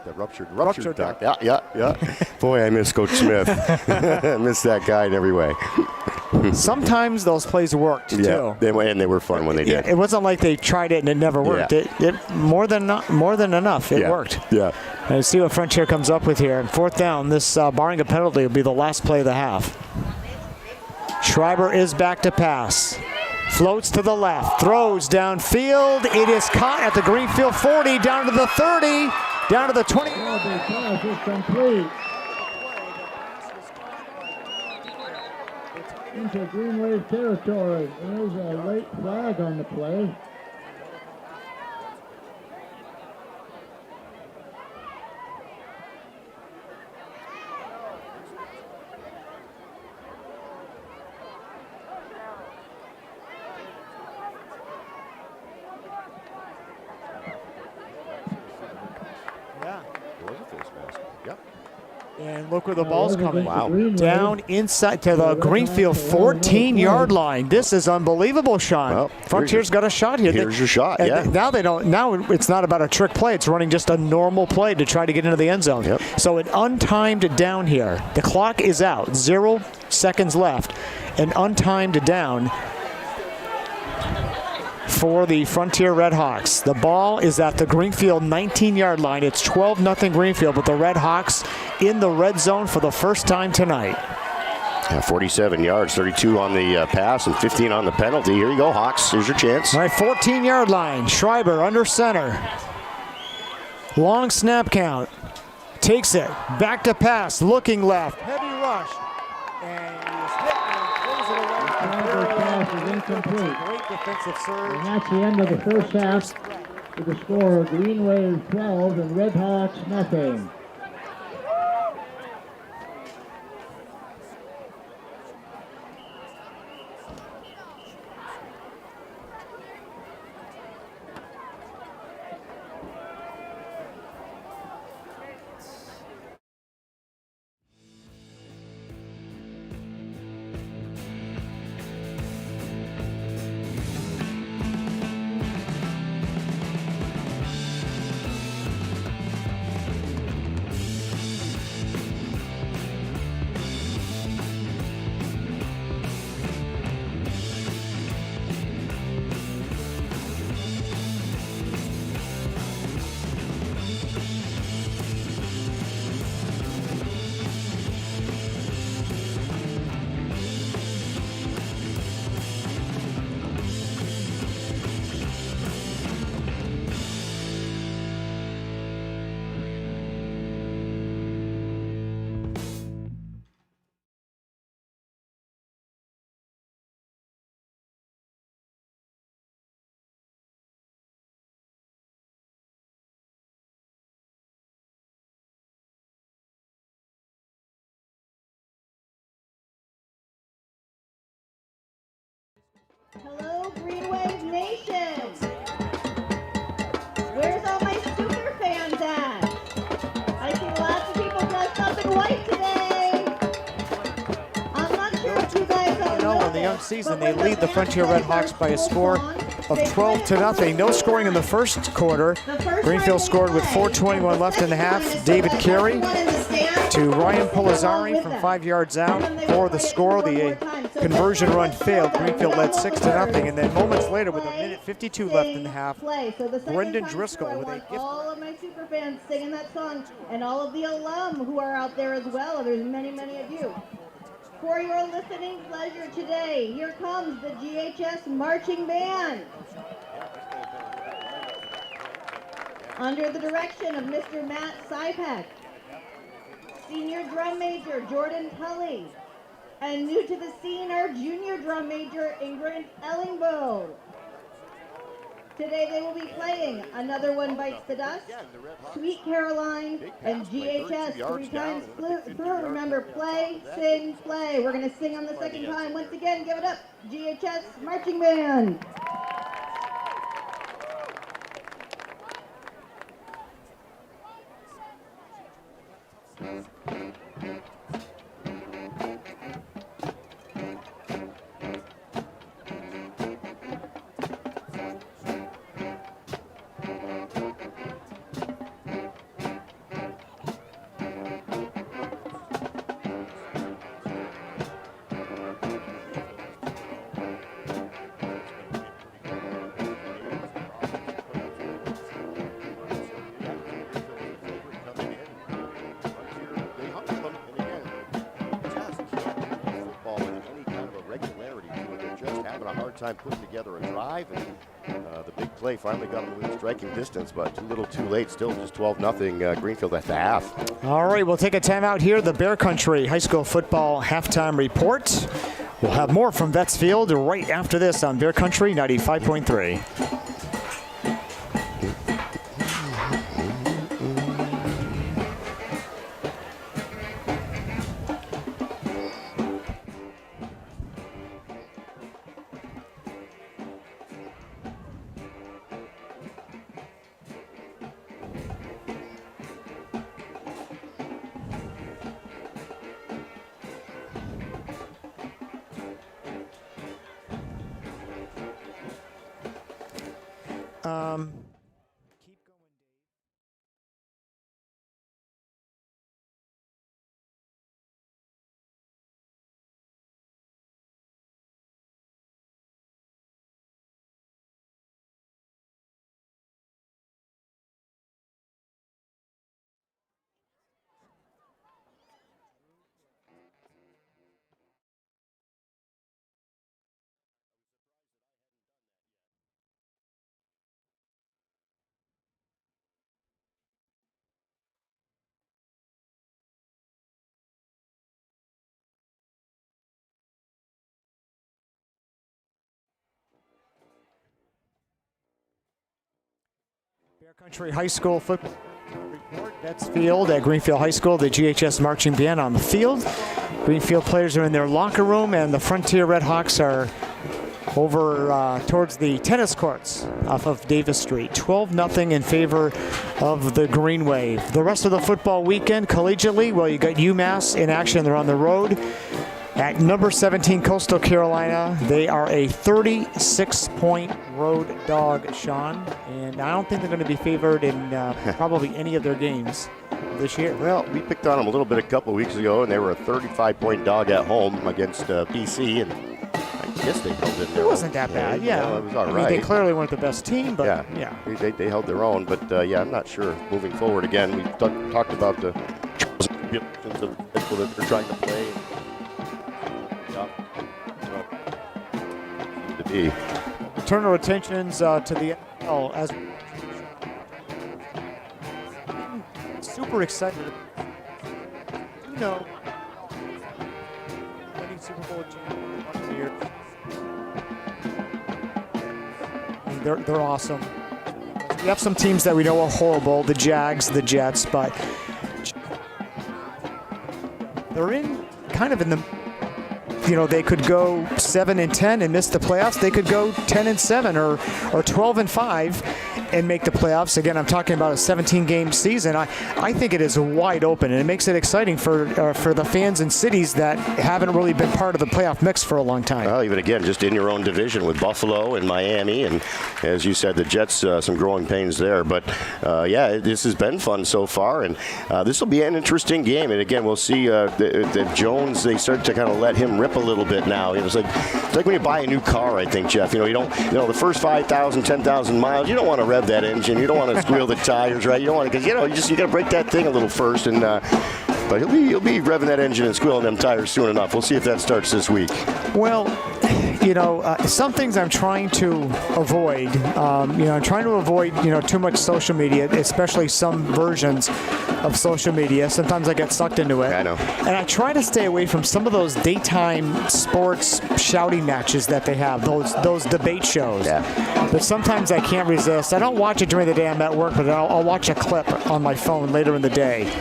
the ruptured duck. Yeah. Boy, I miss Coach Smith. I miss that guy in every way. Sometimes those plays worked too. Yeah, they were fun when they did. It wasn't like they tried it and it never worked. Yeah. It more than enough. It worked. Yeah. Let's see what Frontier comes up with here. 4th down. This barring a penalty will be the last play of the half. Schreiber is back to pass. Floats to the left, throws downfield. It is caught at the Greenfield 40, down to the 30, down to the 20. The pass is complete. Into Green Wave territory. There's a late flag on the play. Yeah. It was a face mask. Yep. And look where the ball's coming. Wow. Down inside to the Greenfield 14-yard line. This is unbelievable, Sean. Well, Frontier's got a shot here. Here's your shot, And yeah. Now they don't. Now it's not about a trick play. It's running just a normal play to try to get into the end zone. Yep. So an untimed down here. The clock is out. 0 seconds left. An untimed down for the Frontier Redhawks. The ball is at the Greenfield 19-yard line. It's 12-0 Greenfield, but the Redhawks in the red zone for the first time tonight. Yeah, 47 yards, 32 on the pass and 15 on the penalty. Here you go, Hawks. Here's your chance. All right, 14-yard line. Schreiber under center. Long snap count. Takes it. Back to pass. Looking left. Heavy rush. And he is hit and throws it away. The pass is incomplete. Great defensive surge. And that's the end of the first half with the score of Green Wave 12 and Redhawks nothing. Hello, Green Wave Nation. Where's all my super fans at? I see lots of people dressed up in white today. I'm not sure if you guys all know In the young this, season, but they when lead the band Frontier plays Redhawks our by a school score song, of they 12 to play nothing. No scoring in the first quarter. The first Greenfield time scored they with play, 4:21 left in the half. Minnesota David has Carey everyone in the stands to Ryan sing along Polizari with from them. 5 yards out And then they for will the play it score. one The more time. So conversion run let's failed. go. Greenfield We led got 6 the to nothing, words. and then moments later, with a Play, minute 52 left in the sing, half, play. So the second Brendan time Driscoll through, I with a want gift. all of my super fans singing that song, and all of the alum who are out there as well. There's many, many of you. For your listening pleasure today, here comes the GHS Marching Band. Under the direction of Mr. Matt Sypak, Senior Drum Major Jordan Tully, and new to the scene, our Junior Drum Major Ingrid Ellingbo. Today they will be playing Another One Bites the Dust, Sweet Caroline, and GHS 3 times through. Remember, play, sing, play. We're going to sing on the second time. Once again, give it up, GHS Marching Band. They hung time putting together a drive, and the big play finally got them within striking distance, but too little too late. Still just 12-0 Greenfield at the half. All right, we'll take a timeout here. The Bear Country High School Football Halftime Report. We'll have more from Vets Field right after this on Bear Country 95.3. Keep going, Dave. Bear Country High School football report. Vets Field at Greenfield High School. The GHS marching band on the field. Greenfield players are in their locker room, and the Frontier Red Hawks are over towards the tennis courts off of Davis Street. 12-0 in favor of the Green Wave. The rest of the football weekend collegiately, well, you got UMass in action. They're on the road at number 17 Coastal Carolina. They are a 36-point road dog, Sean, and I don't think they're going to be favored in probably any of their games this year. Well, we picked on them a little bit a couple of weeks ago, and they were a 35-point dog at home against BC, and I guess they held in there. It wasn't that bad, yeah. It was all right. I mean, they clearly weren't the best team, but yeah. They held their own, but yeah, I'm not sure moving forward. Again, we talked about the people that they're trying to play. Turn our attentions to the NFL as super excited. You know, winning Super Bowl champion year. I mean, they're awesome. We have some teams that we know are horrible, the Jags, the Jets, but they're kind of in the. You know, they could go 7-10 and miss the playoffs. They could go 10-7 or 12-5 and make the playoffs. Again, I'm talking about a 17-game season. I think it is wide open, and it makes it exciting for the fans in cities that haven't really been part of the playoff mix for a long time. Well, even again, just in your own division with Buffalo and Miami, and as you said, the Jets, some growing pains there. But yeah, this has been fun so far, and this will be an interesting game. And again, we'll see that Jones, they start to kind of let him rip a little bit now. It's like when you buy a new car, I think, Jeff. You don't, the first 5,000, 10,000 miles, you don't want to rev that engine. You don't want to squeal the tires, right? You don't want to, because you got to break that thing a little first. And but he'll be revving that engine and squealing them tires soon enough. We'll see if that starts this week. Well, some things I'm trying to avoid. I'm trying to avoid, too much social media, especially some versions of social media. Sometimes I get sucked into it. I know. And I try to stay away from some of those daytime sports shouting matches that they have, those debate shows. Yeah. But sometimes I can't resist. I don't watch it during the day. I'm at work, but I'll watch a clip on my phone later in the day.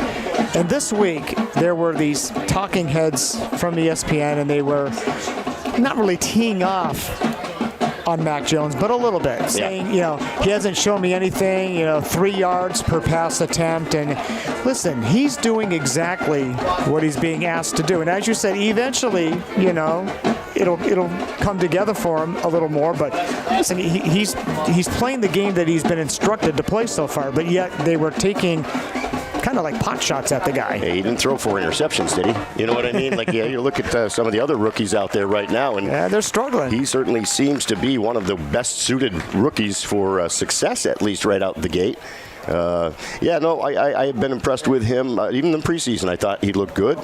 And this week, there were these talking heads from ESPN, and they were not really teeing off on Mac Jones, but a little bit, saying, he hasn't shown me anything, 3 yards per pass attempt. And listen, he's doing exactly what he's being asked to do. And as you said, eventually, it'll come together for him a little more. But listen, he's playing the game that he's been instructed to play so far, but yet they were taking kind of like pot shots at the guy. Hey, he didn't throw 4 interceptions, did he? You know what I mean? You look at some of the other rookies out there right now, and they're struggling. He certainly seems to be one of the best suited rookies for success, at least right out the gate. Yeah, no, I have been impressed with him. Even in preseason, I thought he looked good.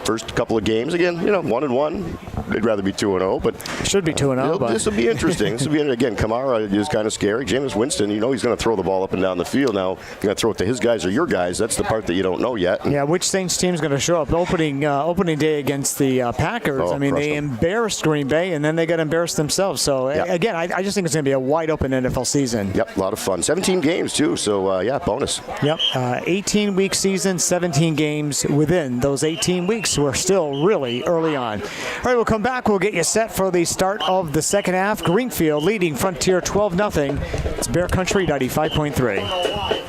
First couple of games, again, 1-1. They'd rather be 2-0, but should be 2-0. But this will be interesting. This will be again. Kamara is kind of scary. Jameis Winston, he's going to throw the ball up and down the field. Now, you're going to throw it to his guys or your guys. That's the part that you don't know yet. Yeah, which Saints team is going to show up? Opening day against the Packers. I mean, they embarrassed Green Bay, and then they got embarrassed themselves. So again, I just think it's going to be a wide open NFL season. Yep, a lot of fun. 17 games too. So bonus. Yep, 18-week season, 17 games within those 18 weeks. We're still really early on. All right, we'll come back. We'll get you set for the start of the second half. Greenfield leading Frontier 12-0. It's Bear Country 95.3.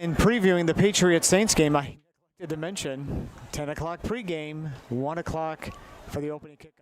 In previewing the Patriots-Saints game, I did to mention 10 o'clock pregame, 1 o'clock for the opening kickoff.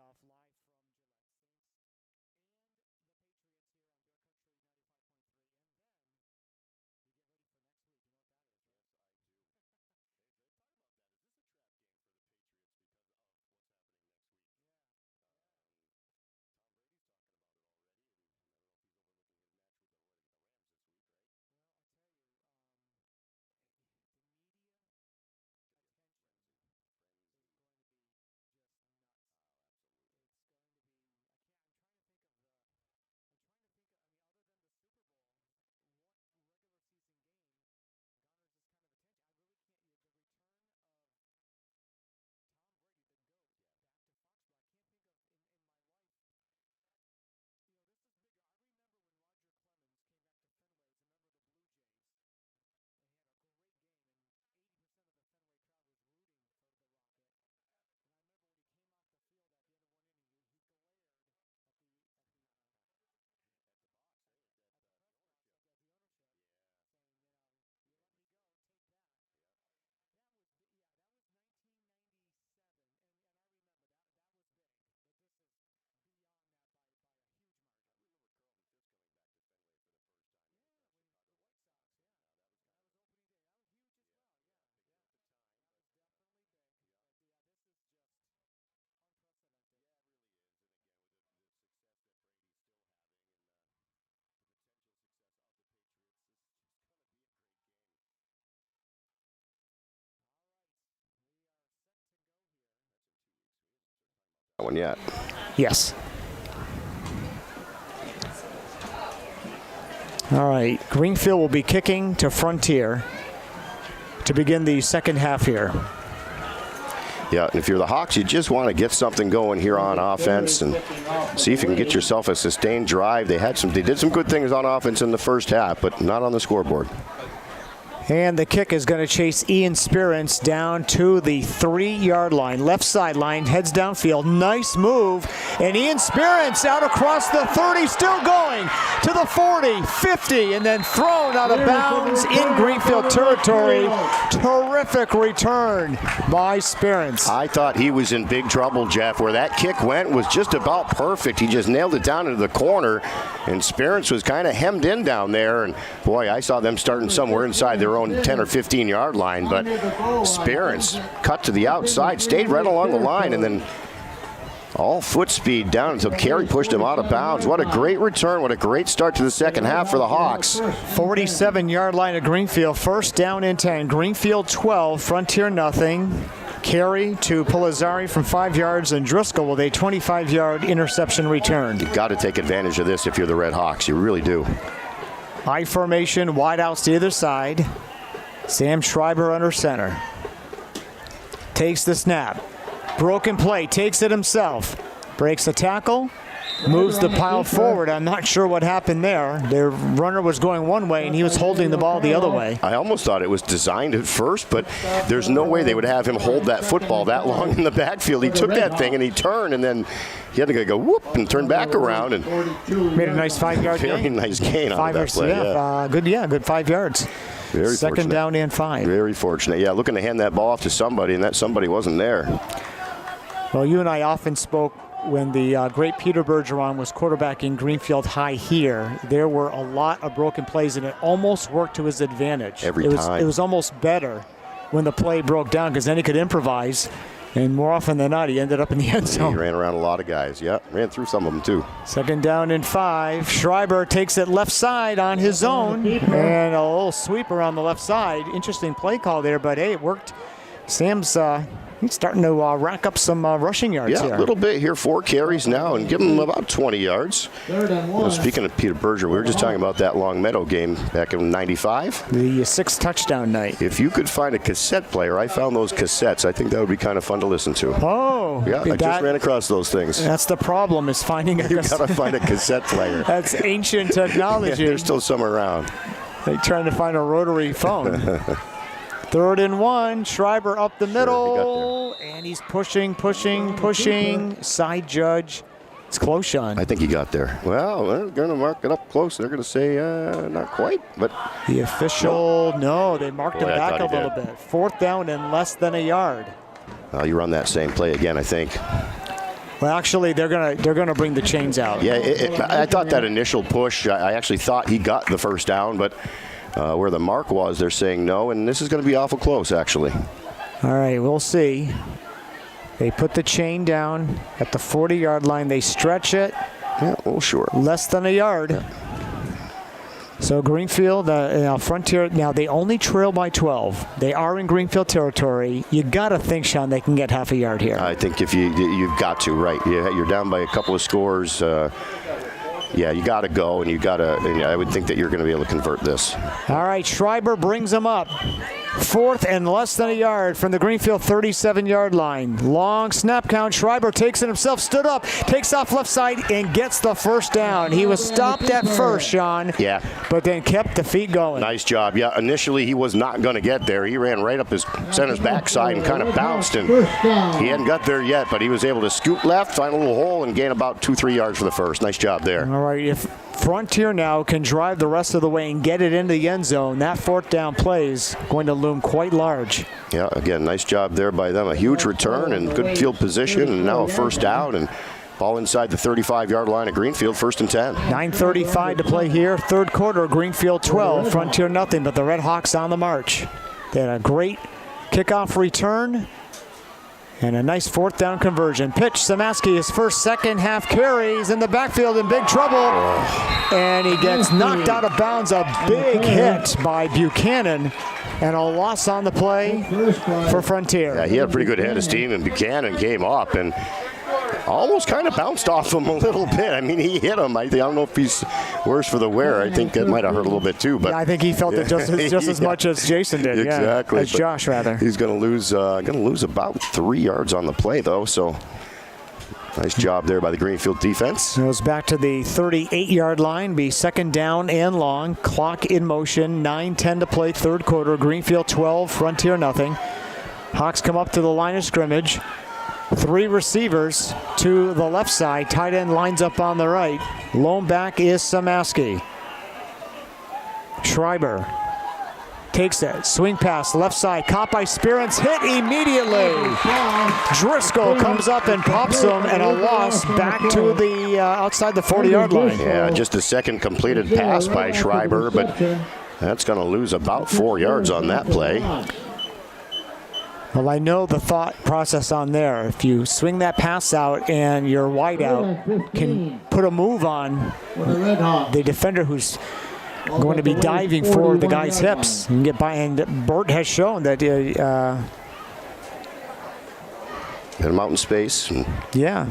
one yet. Yes. All right, Greenfield will be kicking to Frontier to begin the second half here. Yeah, and if you're the Hawks, you just want to get something going here on offense and see if you can get yourself a sustained drive. They did some good things on offense in the first half, but not on the scoreboard. And the kick is going to chase Ian Spirance down to the 3-yard line. Left sideline, heads downfield. Nice move. And Ian Spirance out across the 30, still going to the 40, 50, and then thrown out of bounds in Greenfield territory. Terrific return by Spirance. I thought he was in big trouble, Jeff. Where that kick went was just about perfect. He just nailed it down into the corner, and Spirance was kind of hemmed in down there. And boy, I saw them starting somewhere inside their own 10 or 15-yard line, but Spirance cut to the outside, stayed right along the line, and then all foot speed down until Carey pushed him out of bounds. What a great return. What a great start to the second half for the Hawks. 47-yard line of Greenfield. First down and 10. Greenfield 12, Frontier nothing. Carey to Pulizari from 5 yards, and Driscoll with a 25-yard interception return. You've got to take advantage of this if you're the Red Hawks. You really do. I formation, wide outs to either side. Sam Schreiber under center. Takes the snap. Broken play, takes it himself. Breaks the tackle, moves the pile forward. I'm not sure what happened there. Their runner was going one way, and he was holding the ball the other way. I almost thought it was designed at first, but there's no way they would have him hold that football that long in the backfield. He took that thing, and he turned, and then he had to go whoop and turn back around. And made a nice 5-yard gain. Very nice gain on that play. Good 5 yards. Very Second fortunate. down and 5. Very fortunate. Yeah, looking to hand that ball off to somebody, and that somebody wasn't there. Well, you and I often spoke when the great Peter Bergeron was quarterbacking Greenfield High here. There were a lot of broken plays, and it almost worked to his advantage. Every time. It was almost better when the play broke down, because then he could improvise. And more often than not, he ended up in the end zone. He ran around a lot of guys. Yeah, ran through some of them, too. Second down and 5. Schreiber takes it left side on his own. And a little sweep around the left side. Interesting play call there, but hey, it worked. Sam's he's starting to rack up some rushing yards here. Yeah, a little bit here. 4 carries now, and give him about 20 yards. Speaking of Peter Berger, we were just talking about that Long Meadow game back in '95. The 6 touchdown night. If you could find a cassette player, I found those cassettes. I think that would be kind of fun to listen to. Oh. Yeah, I just ran across those things. That's the problem, is finding a You've got to find a cassette player. That's ancient technology. Yeah, there's still some around. They're trying to find a rotary phone. 3rd and 1, Schreiber up the middle, and he's pushing. Side judge. It's close, Sean. I think he got there. Well, they're going to mark it up close. They're going to say not quite, but the official, no, they marked him back a little bit. 4th down and less than a yard. You run that same play again, I think. Well, actually, they're gonna bring the chains out. Yeah, I thought that initial push, I actually thought he got the first down, but where the mark was, they're saying no, and this is going to be awful close, actually. All right, we'll see. They put the chain down at the 40-yard line. They stretch it. Yeah, well, sure. Less than a yard. Yeah. So Greenfield, Frontier, now they only trail by 12. They are in Greenfield territory. You got to think, Sean, they can get half a yard here. I think if you've got to, right. You're down by a couple of scores. Yeah, you got to go, and you got to. I would think that you're going to be able to convert this. All right, Schreiber brings them up. 4th and less than a yard from the Greenfield 37-yard line. Long snap count. Schreiber takes it himself, stood up, takes off left side, and gets the first down. He was stopped at first, Sean. Yeah. But then kept the feet going. Nice job. Yeah, initially he was not going to get there. He ran right up his center's backside and kind of bounced, and he hadn't got there yet, but he was able to scoot left, find a little hole, and gain about 2-3 yards for the first. Nice job there. All right, if Frontier now can drive the rest of the way and get it into the end zone, that 4th down play is going to loom quite large. Yeah, again, nice job there by them. A huge return and good field position, and now a first down, and ball inside the 35-yard line of Greenfield, 1st and 10. 9:35 to play here. 3rd quarter, Greenfield 12, Frontier nothing, but the Red Hawks on the march. They had a great kickoff return and a nice 4th down conversion. Pitch, Samaski, his first second half carries in the backfield in big trouble. And he gets knocked out of bounds. A big hit by Buchanan. And a loss on the play for Frontier. Yeah, he had a pretty good head of steam, and Buchanan came up. And almost kind of bounced off him a little bit. I mean, he hit him. I don't know if he's worse for the wear. I think that might have hurt a little bit too. But yeah, I think he felt it just as much as Jason did. Exactly. Yeah, as Josh, rather. He's going to lose about 3 yards on the play, though. So nice job there by the Greenfield defense. Goes back to the 38-yard line. Be second down and long. Clock in motion. 9:10 to play, third quarter. Greenfield 12, Frontier nothing. Hawks come up to the line of scrimmage. 3 receivers to the left side. Tight end lines up on the right. Lone back is Samaski. Schreiber takes it. Swing pass left side. Caught by Spearance. Hit immediately. Driscoll comes up and pops him, and a loss back to the outside the 40-yard line. Yeah, just a second completed pass by Schreiber, but that's going to lose about 4 yards on that play. Well, I know the thought process on there. If you swing that pass out and your wideout can put a move on the defender who's going to be diving for the guy's hips and get by, and Burt has shown that Get him out in space and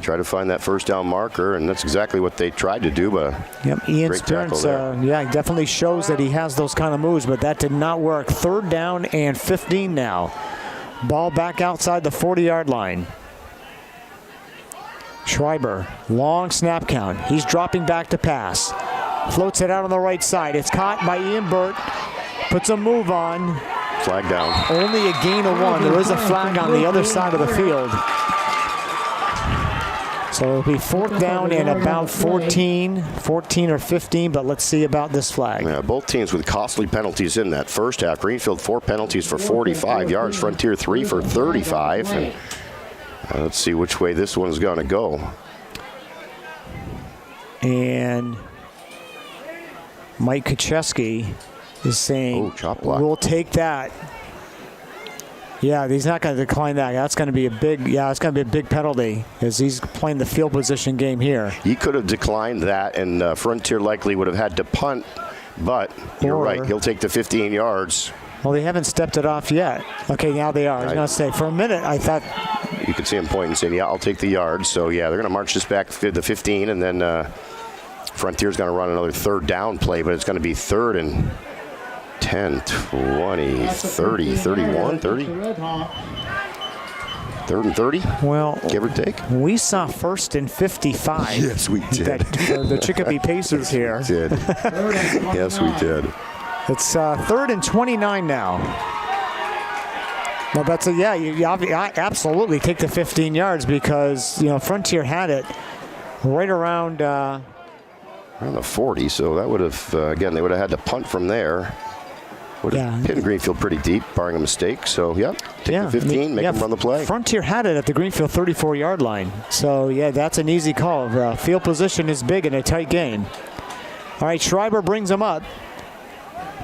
try to find that first down marker, and that's exactly what they tried to do. But Ian Spearance, he definitely shows that he has those kind of moves, but that did not work. Third down and 15 now. Ball back outside the 40-yard line. Schreiber, long snap count. He's dropping back to pass. Floats it out on the right side. It's caught by Ian Burt. Puts a move on. Flag down. Only a gain of 1. There is a flag on the other side of the field. So it'll be fourth down and about 14 or 15, but let's see about this flag. Yeah, both teams with costly penalties in that first half. Greenfield 4 penalties for 45 yards. Frontier 3 for 35. And let's see which way this one's going to go. And Mike Kacheski is saying, we'll take that. Yeah, he's not going to decline that. That's going to be a big, it's going to be a big penalty as he's playing the field position game here. He could have declined that, and Frontier likely would have had to punt, but you're right. He'll take the 15 yards. Well, they haven't stepped it off yet. Okay, now they are. I was going to say, for a minute, I thought. You could see him pointing and saying, yeah, I'll take the yards. So, yeah, they're going to march this back to the 15, and then Frontier's going to run another third down play, but it's going to be 3rd and 10, 20, 30, 31, 30. 3rd and 30? Well, give or take. We saw 1st and 55. Yes, we did. The Chicopee Pacers here. We did. Yes, we did. It's 3rd and 29 now. No, that's you absolutely take the 15 yards because Frontier had it right around the 40. So that would have again they would have had to punt from there. Would have pinned Greenfield pretty deep, barring a mistake. So, take the 15, make them run the play. Frontier had it at the Greenfield 34-yard line. So, that's an easy call. Field position is big in a tight game. All right, Schreiber brings him up.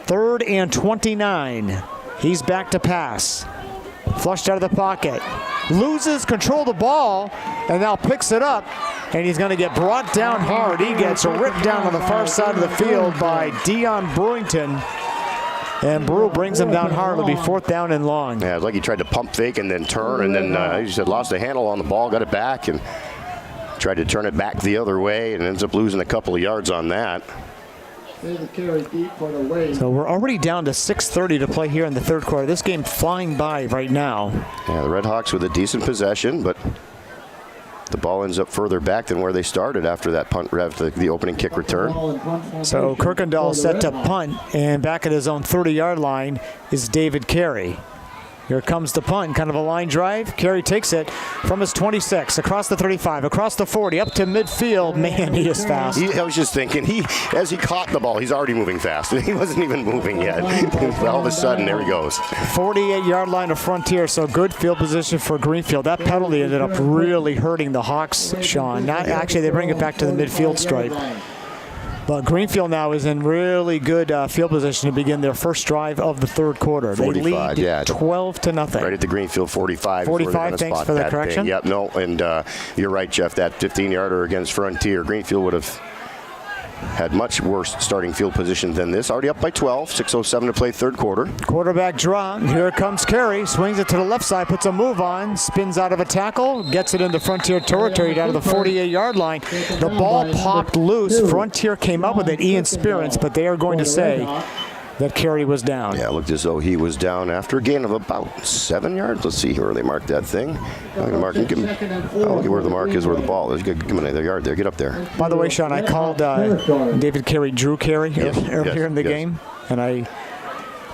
3rd and 29. He's back to pass. Flushed out of the pocket. Loses control of the ball, and now picks it up. And he's going to get brought down hard. He gets ripped down on the far side of the field by Dion Brewington. And Brew brings him down hard. It'll be 4th down and long. Yeah, it's like he tried to pump fake and then turn, and then he just lost the handle on the ball, got it back, and tried to turn it back the other way, and ends up losing a couple of yards on that. So we're already down to 6:30 to play here in the third quarter. This game flying by right now. Yeah, the Redhawks with a decent possession, but the ball ends up further back than where they started after that punt, the opening kick return. So Kirkendall set to punt, and back at his own 30-yard line is David Carey. Here comes the punt, kind of a line drive. Carey takes it from his 26, across the 35, across the 40, up to midfield. Man, he is fast. I was just thinking, as he caught the ball, he's already moving fast. He wasn't even moving yet. All of a sudden, there he goes. 48-yard line of Frontier, so good field position for Greenfield. That penalty ended up really hurting the Hawks, Sean. Actually, they bring it back to the midfield stripe. But Greenfield now is in really good field position to begin their first drive of the third quarter. 45, they lead 12-0. Right at the Greenfield 45. 45, thanks for the correction. Yep, no, and you're right, Jeff. That 15-yarder against Frontier, Greenfield would have had much worse starting field position than this. Already up by 12, 6:07 to play third quarter. Quarterback draw. Here comes Carey. Swings it to the left side, puts a move on, spins out of a tackle, gets it into Frontier territory down to the 48-yard line. The ball popped loose. Frontier came up with it, Ian Spirance, but they are going to say that Carey was down. Yeah, it looked as though he was down after a gain of about 7 yards. Let's see where they marked that thing. Look at where the mark is, where the ball is. Give him another yard there. Get up there. By the way, Sean, I called David Carey Drew Carey earlier in the game, and I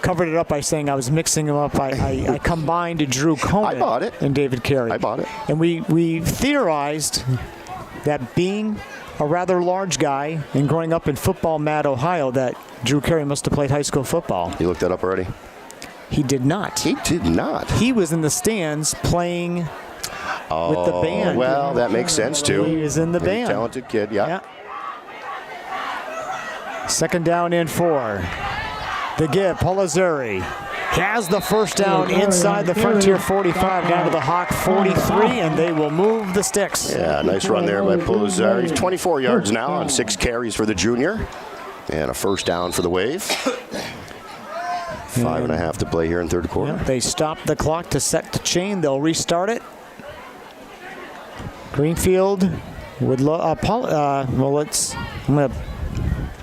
covered it up by saying I was mixing them up. I combined Drew Conan and David Carey. I bought it. And we theorized that being a rather large guy and growing up in football mad Ohio, that Drew Carey must have played high school football. You looked that up already? He did not. He did not. He was in the stands playing with the band. Well, that makes sense too. He was in the band. Talented kid, yeah. Second down and 4. The give, Polizzeri has the first down inside the Frontier 45 down to the Hawk 43, and they will move the sticks. Yeah, nice run there by Polizzeri. He's 24 yards now on 6 carries for the junior. And a first down for the Wave. 5.5 to play here in third quarter. They stop the clock to set the chain. They'll restart it. Greenfield would I'm going to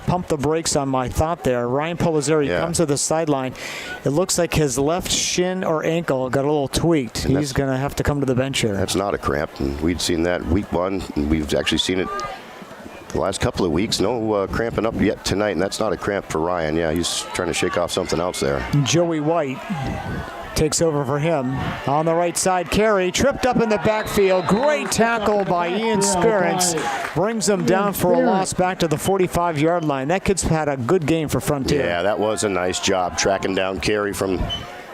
pump the brakes on my thought there. Ryan Polizzeri comes to the sideline. It looks like his left shin or ankle got a little tweaked. He's going to have to come to the bench here. That's not a cramp. And we'd seen that week 1. And we've actually seen it the last couple of weeks. No cramping up yet tonight, and that's not a cramp for Ryan. Yeah, he's trying to shake off something else there. Joey White takes over for him. On the right side, Carey tripped up in the backfield. Great tackle by Ian Spirance. Brings him down for a loss back to the 45-yard line. That kid's had a good game for Frontier. Yeah, that was a nice job tracking down Carey from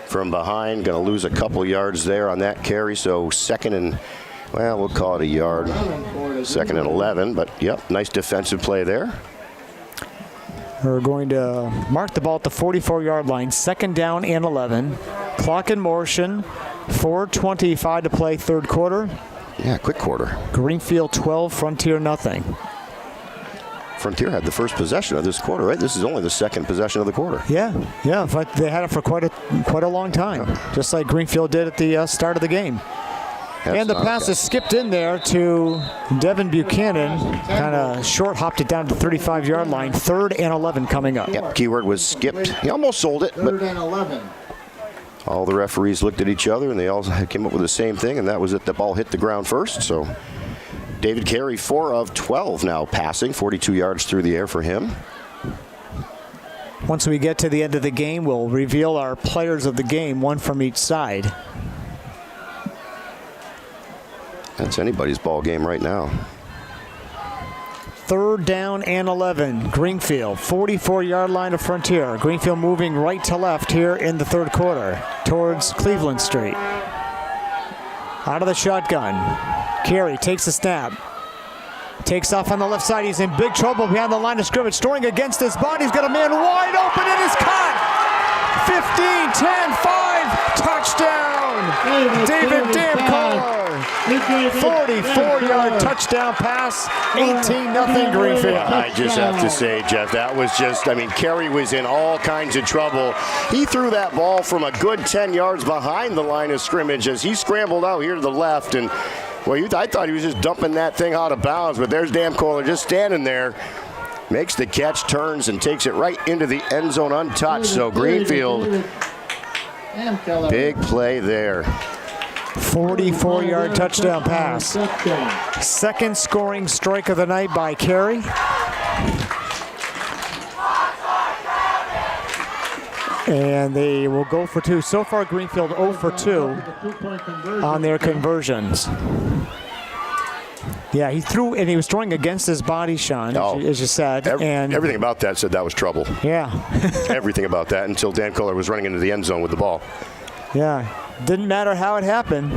behind. Going to lose a couple yards there on that carry, so second and, well, we'll call it a yard. Second and 11, but yep, nice defensive play there. We're going to mark the ball at the 44-yard line. Second down and 11. Clock in motion. 4:25 to play third quarter. Yeah, quick quarter. Greenfield 12, Frontier nothing. Frontier had the first possession of this quarter, right? This is only the second possession of the quarter. Yeah, but they had it for quite a long time, just like Greenfield did at the start of the game. And the pass is skipped in there to Devin Buchanan. Kind of short hopped it down to the 35-yard line. 3rd and 11 coming up. Yep, keyword was skipped. He almost sold it. 3rd and 11. All the referees looked at each other, and they all came up with the same thing, and that was that the ball hit the ground first. So David Carey, 4 of 12 now passing, 42 yards through the air for him. Once we get to the end of the game, we'll reveal our players of the game, one from each side. That's anybody's ball game right now. 3rd down and 11. Greenfield, 44-yard line of Frontier. Greenfield moving right to left here in the third quarter towards Cleveland Street. Out of the shotgun. Carey takes the snap. Takes off on the left side. He's in big trouble behind the line of scrimmage. Throwing against his body. He's got a man wide open. It is caught. 15, 10, 5. Touchdown. David Damcoller. 44-yard touchdown pass, 18-0 Greenfield. I just have to say, Jeff, that was just, I mean, Carey was in all kinds of trouble. He threw that ball from a good 10 yards behind the line of scrimmage as he scrambled out here to the left. And, well, I thought he was just dumping that thing out of bounds, but there's Damcoller just standing there. Makes the catch, turns, and takes it right into the end zone untouched. So Greenfield, big play there. 44-yard touchdown pass. Second scoring strike of the night by Carey. And they will go for 2. So far, Greenfield 0 for 2 on their conversions. Yeah, he threw, and he was throwing against his body, Sean, as you said. And everything about that said that was trouble. Yeah. Everything about that until Damcoller was running into the end zone with the ball. Yeah. Didn't matter how it happened.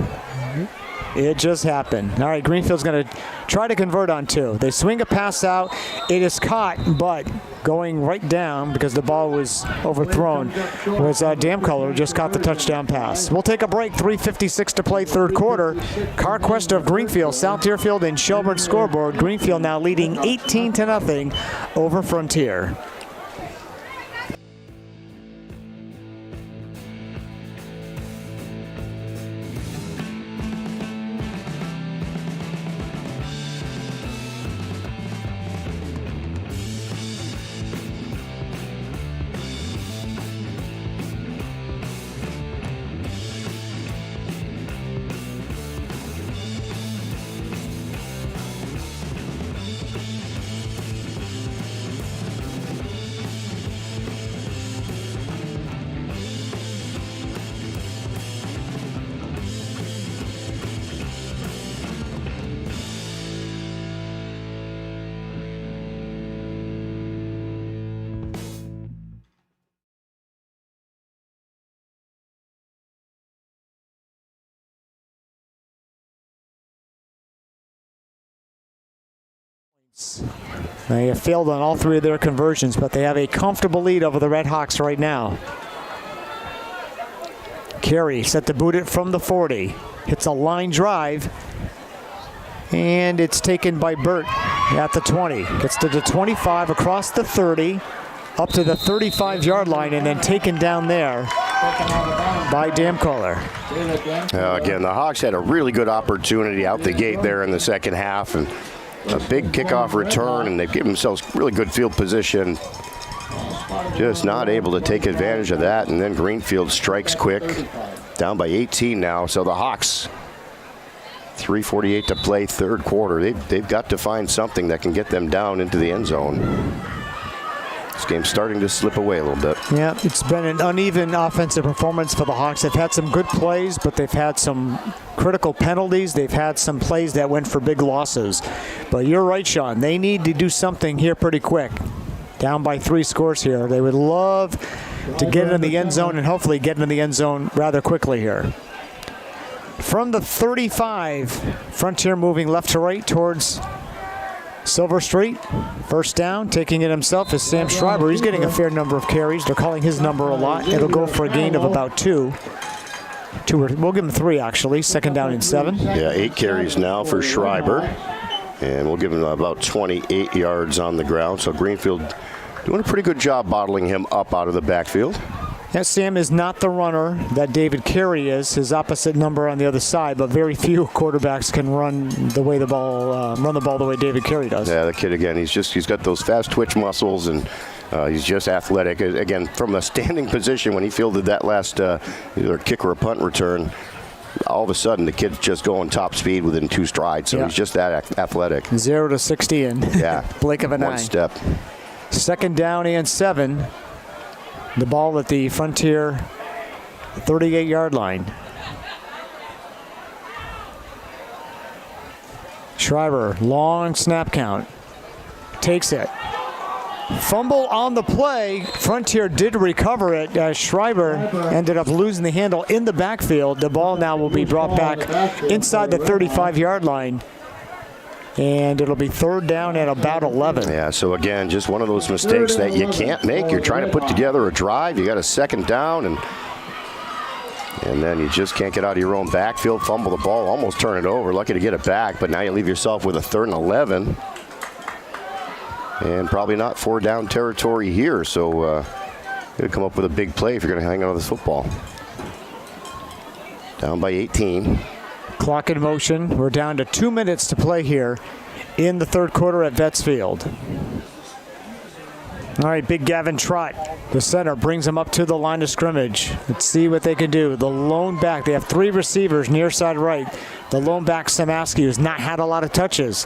It just happened. All right, Greenfield's going to try to convert on 2. They swing a pass out. It is caught, but going right down because the ball was overthrown was Damcolor, just caught the touchdown pass. We'll take a break. 3:56 to play, third quarter. Carquest of Greenfield, South Deerfield, and Shelburne scoreboard. Greenfield now leading 18-0 over Frontier. They have failed on all 3 of their conversions, but they have a comfortable lead over the Red Hawks right now. Carey set to boot it from the 40. Hits a line drive, and it's taken by Burt at the 20. Gets to the 25, across the 30, up to the 35-yard line, and then taken down there by Damcolor. Again, the Hawks had a really good opportunity out the gate there in the second half, and a big kickoff return, and they've given themselves really good field position. Just not able to take advantage of that, and then Greenfield strikes quick. Down by 18 now, so the Hawks, 3:48 to play, third quarter. They've got to find something that can get them down into the end zone. This game's starting to slip away a little bit. Yeah, it's been an uneven offensive performance for the Hawks. They've had some good plays, but they've had some critical penalties. They've had some plays that went for big losses. But you're right, Sean. They need to do something here pretty quick. Down by 3 scores here. They would love to get it in the end zone and hopefully get it in the end zone rather quickly here. From the 35, Frontier moving left to right towards Silver Street. First down, taking it himself is Sam Schreiber. He's getting a fair number of carries. They're calling his number a lot. It'll go for a gain of about 2. We'll give him 3, actually. Second down and 7. Yeah, 8 carries now for Schreiber. And we'll give him about 28 yards on the ground. So Greenfield doing a pretty good job bottling him up out of the backfield. Yeah, Sam is not the runner that David Carey is, his opposite number on the other side, but very few quarterbacks can run the ball the way David Carey does. Yeah, the kid, again, he's got those fast twitch muscles, and he's just athletic. Again, from a standing position, when he fielded that last either kick or a punt return, all of a sudden the kid's just going top speed within 2 strides. So he's just that athletic. 0 to 60 in blink of an eye. One step. Second down and 7. The ball at the Frontier 38-yard line. Schreiber, long snap count. Takes it. Fumble on the play. Frontier did recover it as Schreiber ended up losing the handle in the backfield. The ball now will be brought back inside the 35-yard line. And it'll be third down at about 11. Yeah, so again, just one of those mistakes that you can't make. You're trying to put together a drive. You got a second down, and then you just can't get out of your own backfield, fumble the ball, almost turn it over. Lucky to get it back, but now you leave yourself with a 3rd and 11. And probably not 4 down territory here, so you got to come up with a big play if you're going to hang on to this football. Down by 18. Clock in motion. We're down to 2 minutes to play here in the third quarter at Vets Field. All right, big Gavin Trott, the center, brings him up to the line of scrimmage. Let's see what they can do. The lone back, they have 3 receivers near side right. The lone back, Samaski, who's not had a lot of touches.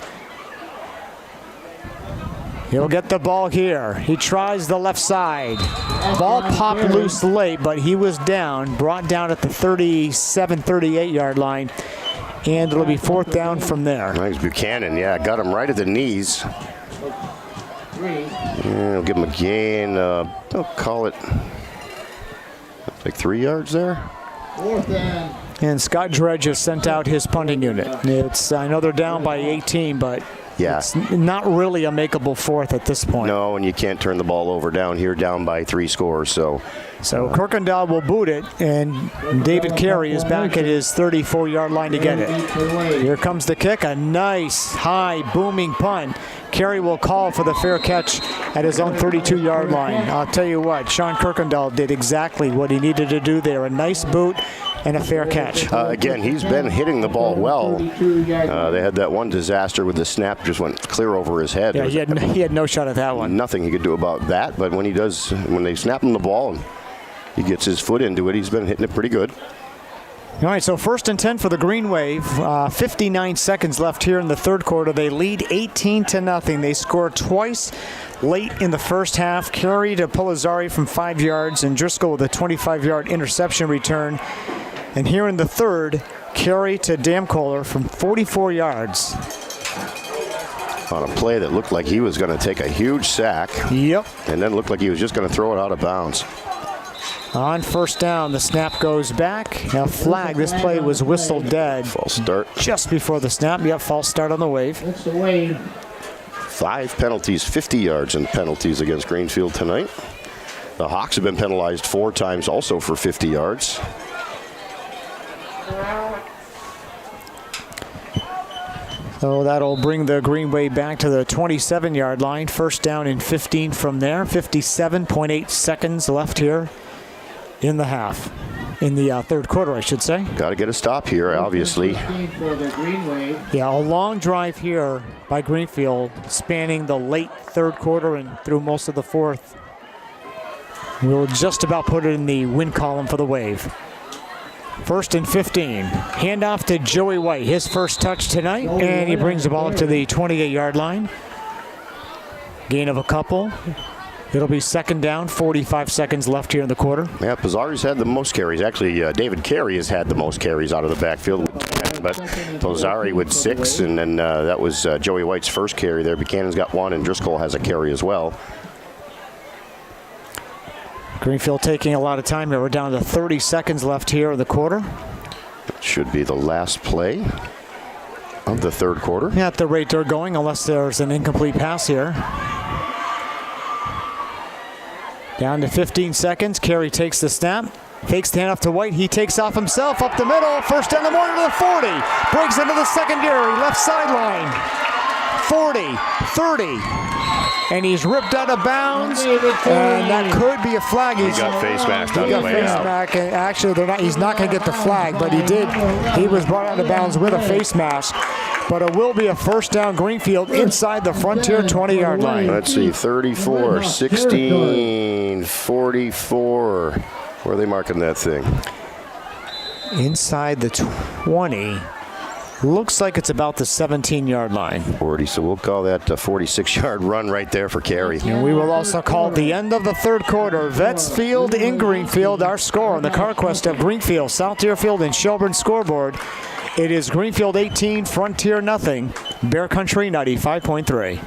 He'll get the ball here. He tries the left side. Ball popped loose late, but he was down, brought down at the 37, 38-yard line. And it'll be 4th down from there. Nice Buchanan, got him right at the knees. We'll give him a gain. They'll call it like 3 yards there. 4th down. And Scott Dredge has sent out his punting unit. I know they're down by 18, but Yeah. it's not really a makeable fourth at this point. No, and you can't turn the ball over down here, down by 3 scores. So Kirkendall will boot it, and David Carey is back at his 34-yard line to get it. Here comes the kick, a nice, high, booming punt. Carey will call for the fair catch at his own 32-yard line. I'll tell you what, Sean Kirkendall did exactly what he needed to do there. A nice boot and a fair catch. Again, he's been hitting the ball well. They had that one disaster with the snap just went clear over his head. Yeah, he had no shot at that one. Nothing he could do about that, but when they snap him the ball and he gets his foot into it, he's been hitting it pretty good. All right, so 1st and 10 for the Green Wave. 59 seconds left here in the third quarter. They lead 18-0. They scored twice late in the first half. Carey to Polizari from 5 yards, and Driscoll with a 25-yard interception return. And here in the third, Carey to Damkohler from 44 yards. On a play that looked like he was going to take a huge sack. Yep. And then looked like he was just going to throw it out of bounds. On first down, the snap goes back. Now flag, this play was whistled dead. False start. Just before the snap. Yep, false start on the Wave. It's the Wave. 5 penalties, 50 yards in penalties against Greenfield tonight. The Hawks have been penalized 4 times also for 50 yards. So that'll bring the Green Wave back to the 27-yard line. First down and 15 from there. 57.8 seconds left here in the half. In the third quarter, I should say. Got to get a stop here, obviously. For the Green Wave. Yeah, a long drive here by Greenfield, spanning the late third quarter and through most of the fourth. We'll just about put it in the win column for the Wave. 1st and 15. Handoff to Joey White, his first touch tonight, and he brings the ball up to the 28-yard line. Gain of a couple. It'll be 2nd down, 45 seconds left here in the quarter. Yeah, Pizzari's had the most carries. Actually, David Carey has had the most carries out of the backfield with 10, but Pizzari with 6, and then that was Joey White's first carry there. Buchanan's got 1, and Driscoll has a carry as well. Greenfield taking a lot of time here. We're down to 30 seconds left here in the quarter. That should be the last play of the third quarter. Yeah, at the rate they're going, unless there's an incomplete pass here. Down to 15 seconds. Carey takes the snap. Fakes the handoff to White. He takes off himself up the middle. First down the morning to the 40. Breaks into the secondary. Left sideline. 40, 30. And he's ripped out of bounds. And that could be a flag. He got face masked on the way out. Actually, he's not going to get the flag, but he did. He was brought out of bounds with a face mask. But it will be a first down Greenfield inside the Frontier 20-yard line. Let's see, 34, 16, 44. Where are they marking that thing? Inside the 20. Looks like it's about the 17-yard line. 40, so we'll call that a 46-yard run right there for Carey. And we will also call the end of the third quarter. Vets Field in Greenfield, our score on the CarQuest of Greenfield, South Deerfield, and Shelburne scoreboard. It is Greenfield 18, Frontier nothing. Bear Country 95.3.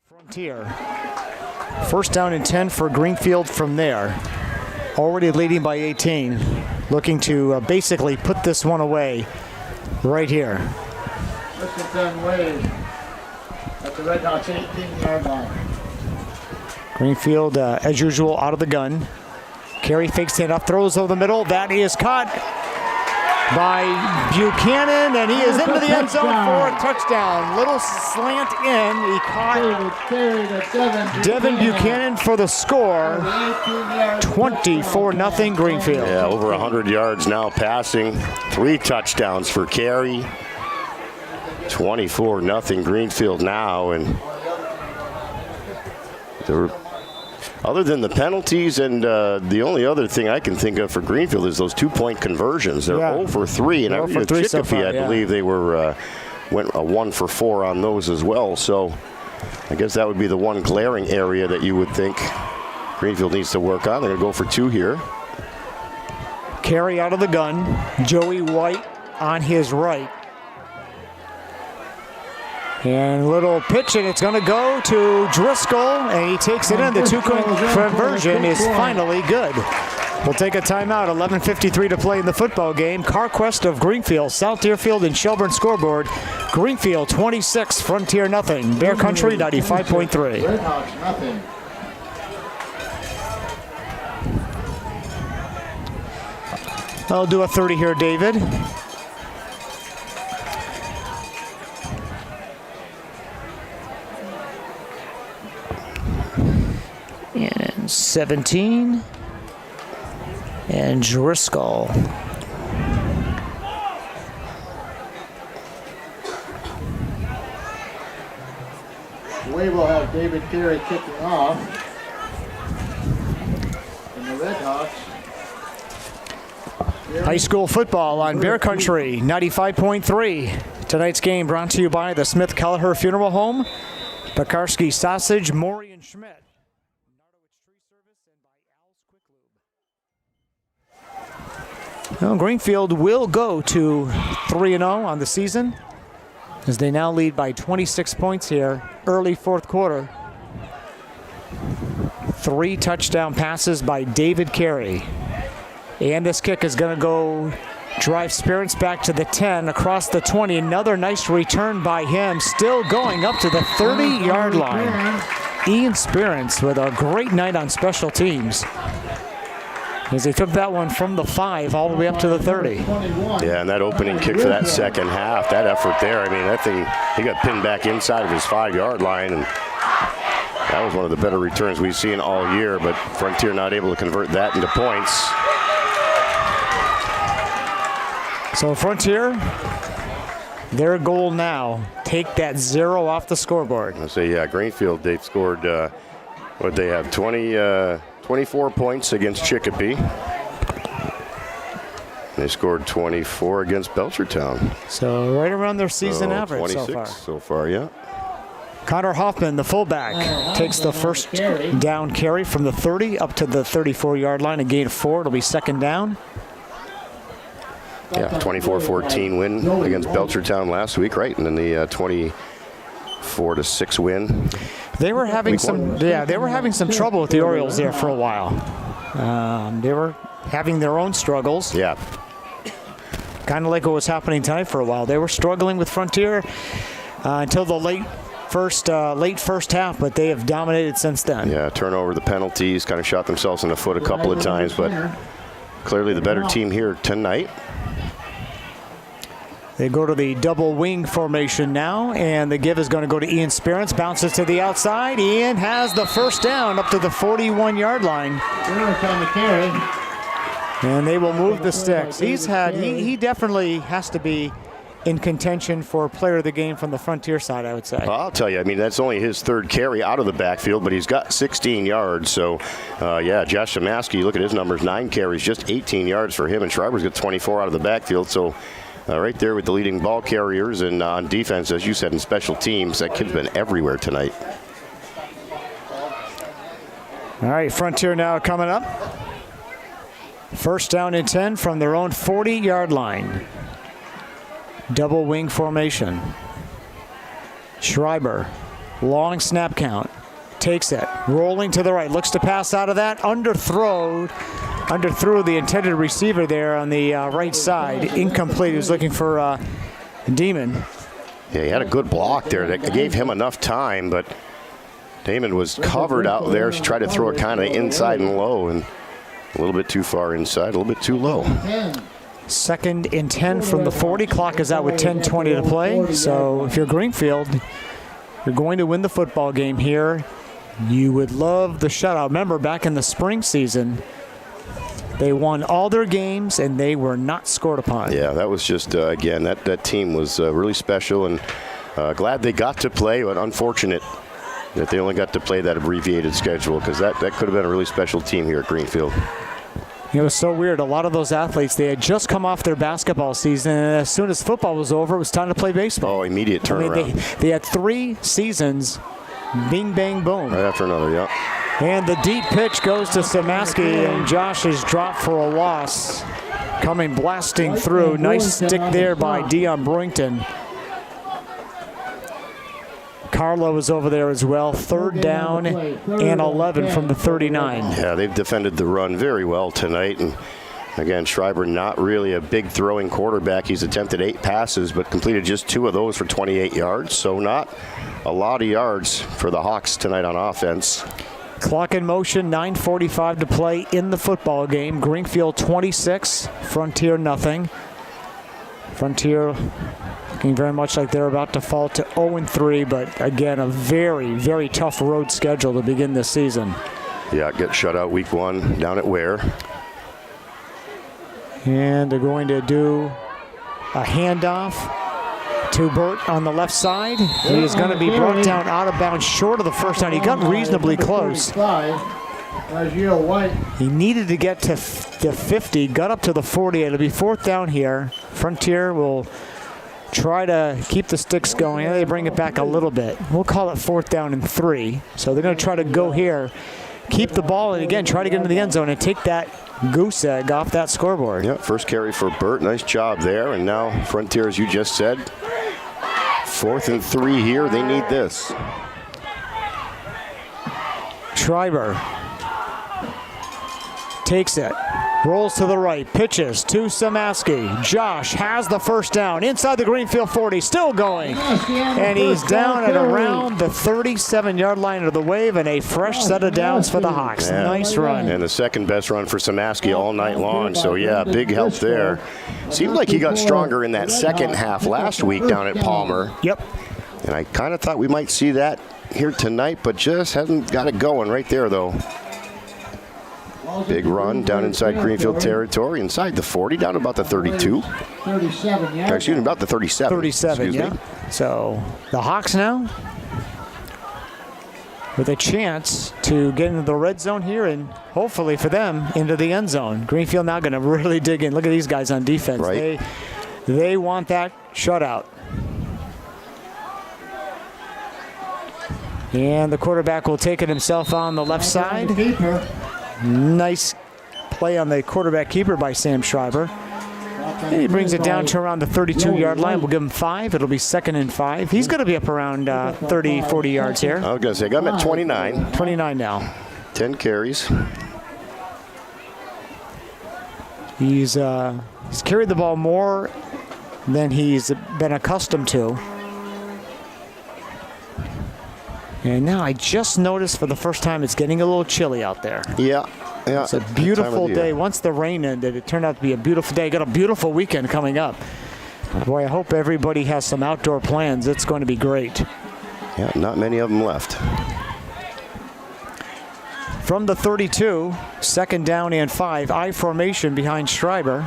Frontier. First down and 10 for Greenfield from there. Already leading by 18. Looking to basically put this one away right here. This is done way at the Red Hawks 18-yard line. Greenfield, as usual, out of the gun. Carey fakes it up, throws over the middle. That is caught by Buchanan, and he is into the end zone for a touchdown. Little slant in. He caught Devin Buchanan for the score. 24-0 Greenfield. Yeah, over 100 yards now passing. 3 touchdowns for Carey. 24-0 Greenfield now, and there were, other than the penalties, and the only other thing I can think of for Greenfield is those 2-point conversions. They're 0 for 3, and They're 0 for 3 so far, I believe they were went a 1 for 4 on those as well. So I guess that would be the one glaring area that you would think Greenfield needs to work on. They're going to go for 2 here. Carey out of the gun. Joey White on his right. And a little pitch, and it's going to go to Driscoll, and he takes it in. The 2-point conversion is finally good. We'll take a timeout. 11:53 to play in the football game. CarQuest of Greenfield, South Deerfield, and Shelburne scoreboard. Greenfield 26, Frontier nothing. Bear Country 95.3. Red Hawks nothing. I'll do a 30 here, David. And 17. And Driscoll. We will have David Carey kicking off. And the Red Hawks. High school football on Bear Country 95.3. Tonight's game brought to you by the Smith Kelleher Funeral Home, Pekarski Sausage, Maury and Schmidt. Well, Greenfield will go to 3-0 on the season as they now lead by 26 points here, early fourth quarter. 3 touchdown passes by David Carey. And this kick is going to go drive Spirits back to the 10, across the 20. Another nice return by him, still going up to the 30-yard line. Ian Spirits with a great night on special teams, as he took that one from the 5 all the way up to the 30. Yeah, and that opening kick for that second half, that effort there, I mean, that thing, he got pinned back inside of his 5-yard line, and that was one of the better returns we've seen all year, but Frontier not able to convert that into points. So Frontier, their goal now, take that 0 off the scoreboard. I say, yeah, Greenfield, they've scored, what they have, 24 points against Chicopee. They scored 24 against Belchertown. So right around their season average 26 so far. So far, yeah. Connor Hoffman, the fullback, takes the first down carry from the 30 up to the 34-yard line, a gain of 4. It'll be second down. Yeah, 24-14 win against Belchertown last week, right? And then the 24-6 win. They were having some trouble with the Orioles there for a while. They were having their own struggles. Yeah. Kind of like what was happening tonight for a while. They were struggling with Frontier until the late first half, but they have dominated since then. Yeah, turnover, the penalties, kind of shot themselves in the foot a couple of times, but clearly the better team here tonight. They go to the double wing formation now, and the give is going to go to Ian Spirits. Bounces to the outside. Ian has the first down up to the 41-yard line. And they will move the sticks. He definitely has to be in contention for player of the game from the Frontier side, I would say. Well, I'll tell you, I mean, that's only his 3rd carry out of the backfield, but he's got 16 yards. So, yeah, Josh Shamaski, look at his numbers, 9 carries, just 18 yards for him, and Schreiber's got 24 out of the backfield. So, right there with the leading ball carriers, and on defense, as you said, in special teams, that kid's been everywhere tonight. All right, Frontier now coming up. First down and 10 from their own 40-yard line. Double wing formation. Schreiber Long snap count. Takes it. Rolling to the right. Looks to pass out of that. Underthrew the intended receiver there on the right side. Incomplete. He was looking for Demon. Yeah, he had a good block there. That gave him enough time, but Damon was covered out there. She tried to throw it kind of inside and low, and a little bit too far inside, a little bit too low. 2nd and 10 from the 40. Clock is out with 10:20 to play. So if you're Greenfield, you're going to win the football game here. You would love the shutout. Remember, back in the spring season, they won all their games and they were not scored upon. Yeah, that was just, again, that team was really special, and glad they got to play, but unfortunate that they only got to play that abbreviated schedule, because that could have been a really special team here at Greenfield. It was so weird. A lot of those athletes, they had just come off their basketball season, and as soon as football was over, it was time to play baseball. Oh, immediate turnaround. They had 3 seasons, bing, bang, boom. Right after another, yeah. And the deep pitch goes to Samaski, and Josh is dropped for a loss. Coming blasting through. Nice stick there by Dion Brewington. Carlo is over there as well. 3rd down and 11 from the 39. Yeah, they've defended the run very well tonight. And again, Schreiber not really a big throwing quarterback. He's attempted 8 passes, but completed just 2 of those for 28 yards. So not a lot of yards for the Hawks tonight on offense. Clock in motion, 9:45 to play in the football game. Greenfield 26, Frontier nothing. Frontier looking very much like they're about to fall to 0-3, but again, a very, very tough road schedule to begin this season. Yeah, get shut out week 1 down at Ware. And they're going to do a handoff to Burt on the left side. He is going to be brought down out of bounds short of the first down. He got reasonably close. He needed to get to 50, got up to the 40. It'll be 4th down here. Frontier will try to keep the sticks going. They bring it back a little bit. We'll call it 4th down and 3. So they're going to try to go here, keep the ball, and again, try to get into the end zone and take that goose egg off that scoreboard. Yeah, first carry for Burt. Nice job there. And now Frontier, as you just said, 4th and 3 here. They need this. Schreiber takes it, rolls to the right, pitches to Samaski. Josh has the first down inside the Greenfield 40, still going. And he's down at around the 37-yard line of the wave, and a fresh set of downs for the Hawks. Yeah. Nice run. And the second best run for Samaski all night long. So, yeah, big help there. Seemed like he got stronger in that second half last week down at Palmer. Yep. And I kind of thought we might see that here tonight, but just hasn't got it going right there, though. Big run down inside Greenfield territory, inside the 40, down about the 32. 37, yeah. Excuse me, about the 37. 37, yeah. Me. So the Hawks now with a chance to get into the red zone here and hopefully for them into the end zone. Greenfield now going to really dig in. Look at these guys on defense. Right. They want that shutout. And the quarterback will take it himself on the left side. Nice play on the quarterback keeper by Sam Schreiber. And he brings it down to around the 32-yard line. We'll give him 5. It'll be 2nd and 5. He's going to be up around 30, 40 yards here. I was going to say, got him at 29. 29 now. 10 carries. He's carried the ball more than he's been accustomed to. And now I just noticed for the first time it's getting a little chilly out there. Yeah. It's a beautiful day. Once the rain ended, it turned out to be a beautiful day. Got a beautiful weekend coming up. Boy, I hope everybody has some outdoor plans. It's going to be great. Yeah, not many of them left. From the 32, 2nd down and 5. I formation behind Schreiber.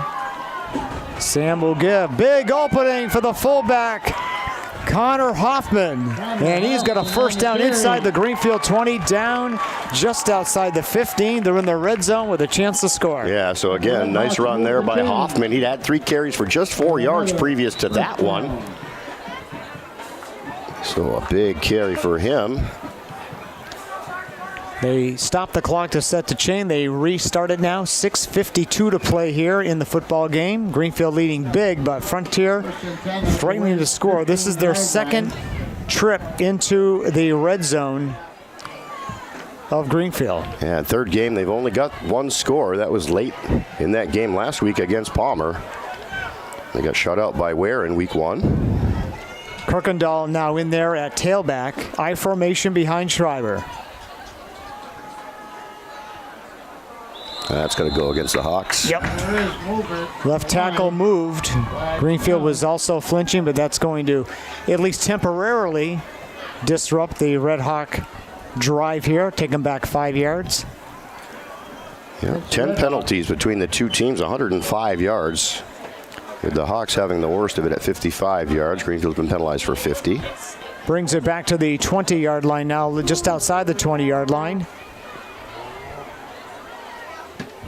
Sam will give. Big opening for the fullback, Connor Hoffman, and he's got a first down inside the Greenfield 20, down just outside the 15. They're in the red zone with a chance to score. Yeah, so again, nice run there by Hoffman. He'd had 3 carries for just 4 yards previous to that one. So a big carry for him. They stop the clock to set the chain. They restart it now. 6:52 to play here in the football game. Greenfield leading big, but Frontier threatening to score. This is their second trip into the red zone of Greenfield. Yeah, third game, they've only got one score. That was late in that game last week against Palmer. They got shut out by Ware in week 1. Kirkendall now in there at tailback. I formation behind Schreiber. That's going to go against the Hawks. Yep. Left tackle moved. Greenfield was also flinching, but that's going to at least temporarily disrupt the Red Hawk drive here. Take them back 5 yards. Yeah, 10 penalties between the two teams, 105 yards. With the Hawks having the worst of it at 55 yards. Greenfield's been penalized for 50. Brings it back to the 20-yard line now, just outside the 20-yard line.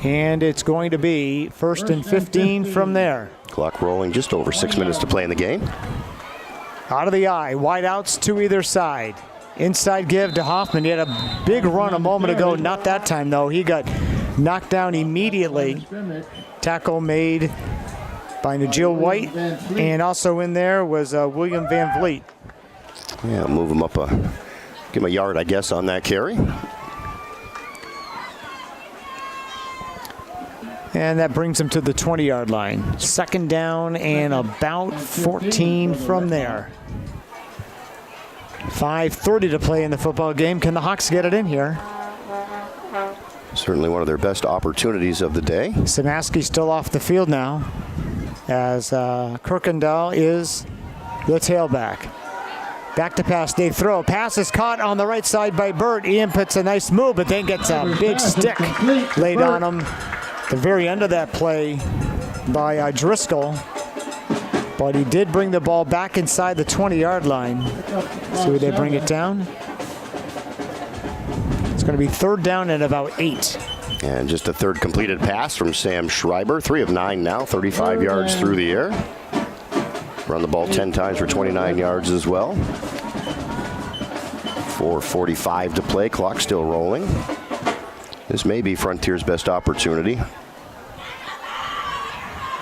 And it's going to be first and 15 from there. Clock rolling, just over 6 minutes to play in the game. Out of the eye, wide outs to either side. Inside give to Hoffman. He had a big run a moment ago. Not that time, though. He got knocked down immediately. Tackle made by Najil White. And also in there was William Van Vliet. Yeah, move him up, give him a yard, I guess, on that carry. And that brings him to the 20-yard line. Second down and about 14 from there. 5:30 to play in the football game. Can the Hawks get it in here? Certainly one of their best opportunities of the day. Samaski still off the field now, as Kirkendall is the tailback. Back to pass, they throw. Pass is caught on the right side by Burt. Ian puts a nice move, but then gets a big stick laid on him. The very end of that play by Driscoll, but he did bring the ball back inside the 20-yard line. See where they bring it down. It's going to be third down and about 8. And just a third completed pass from Sam Schreiber. 3 of 9 now, 35 yards through the air. Run the ball 10 times for 29 yards as well. 4:45 to play, clock still rolling. This may be Frontier's best opportunity.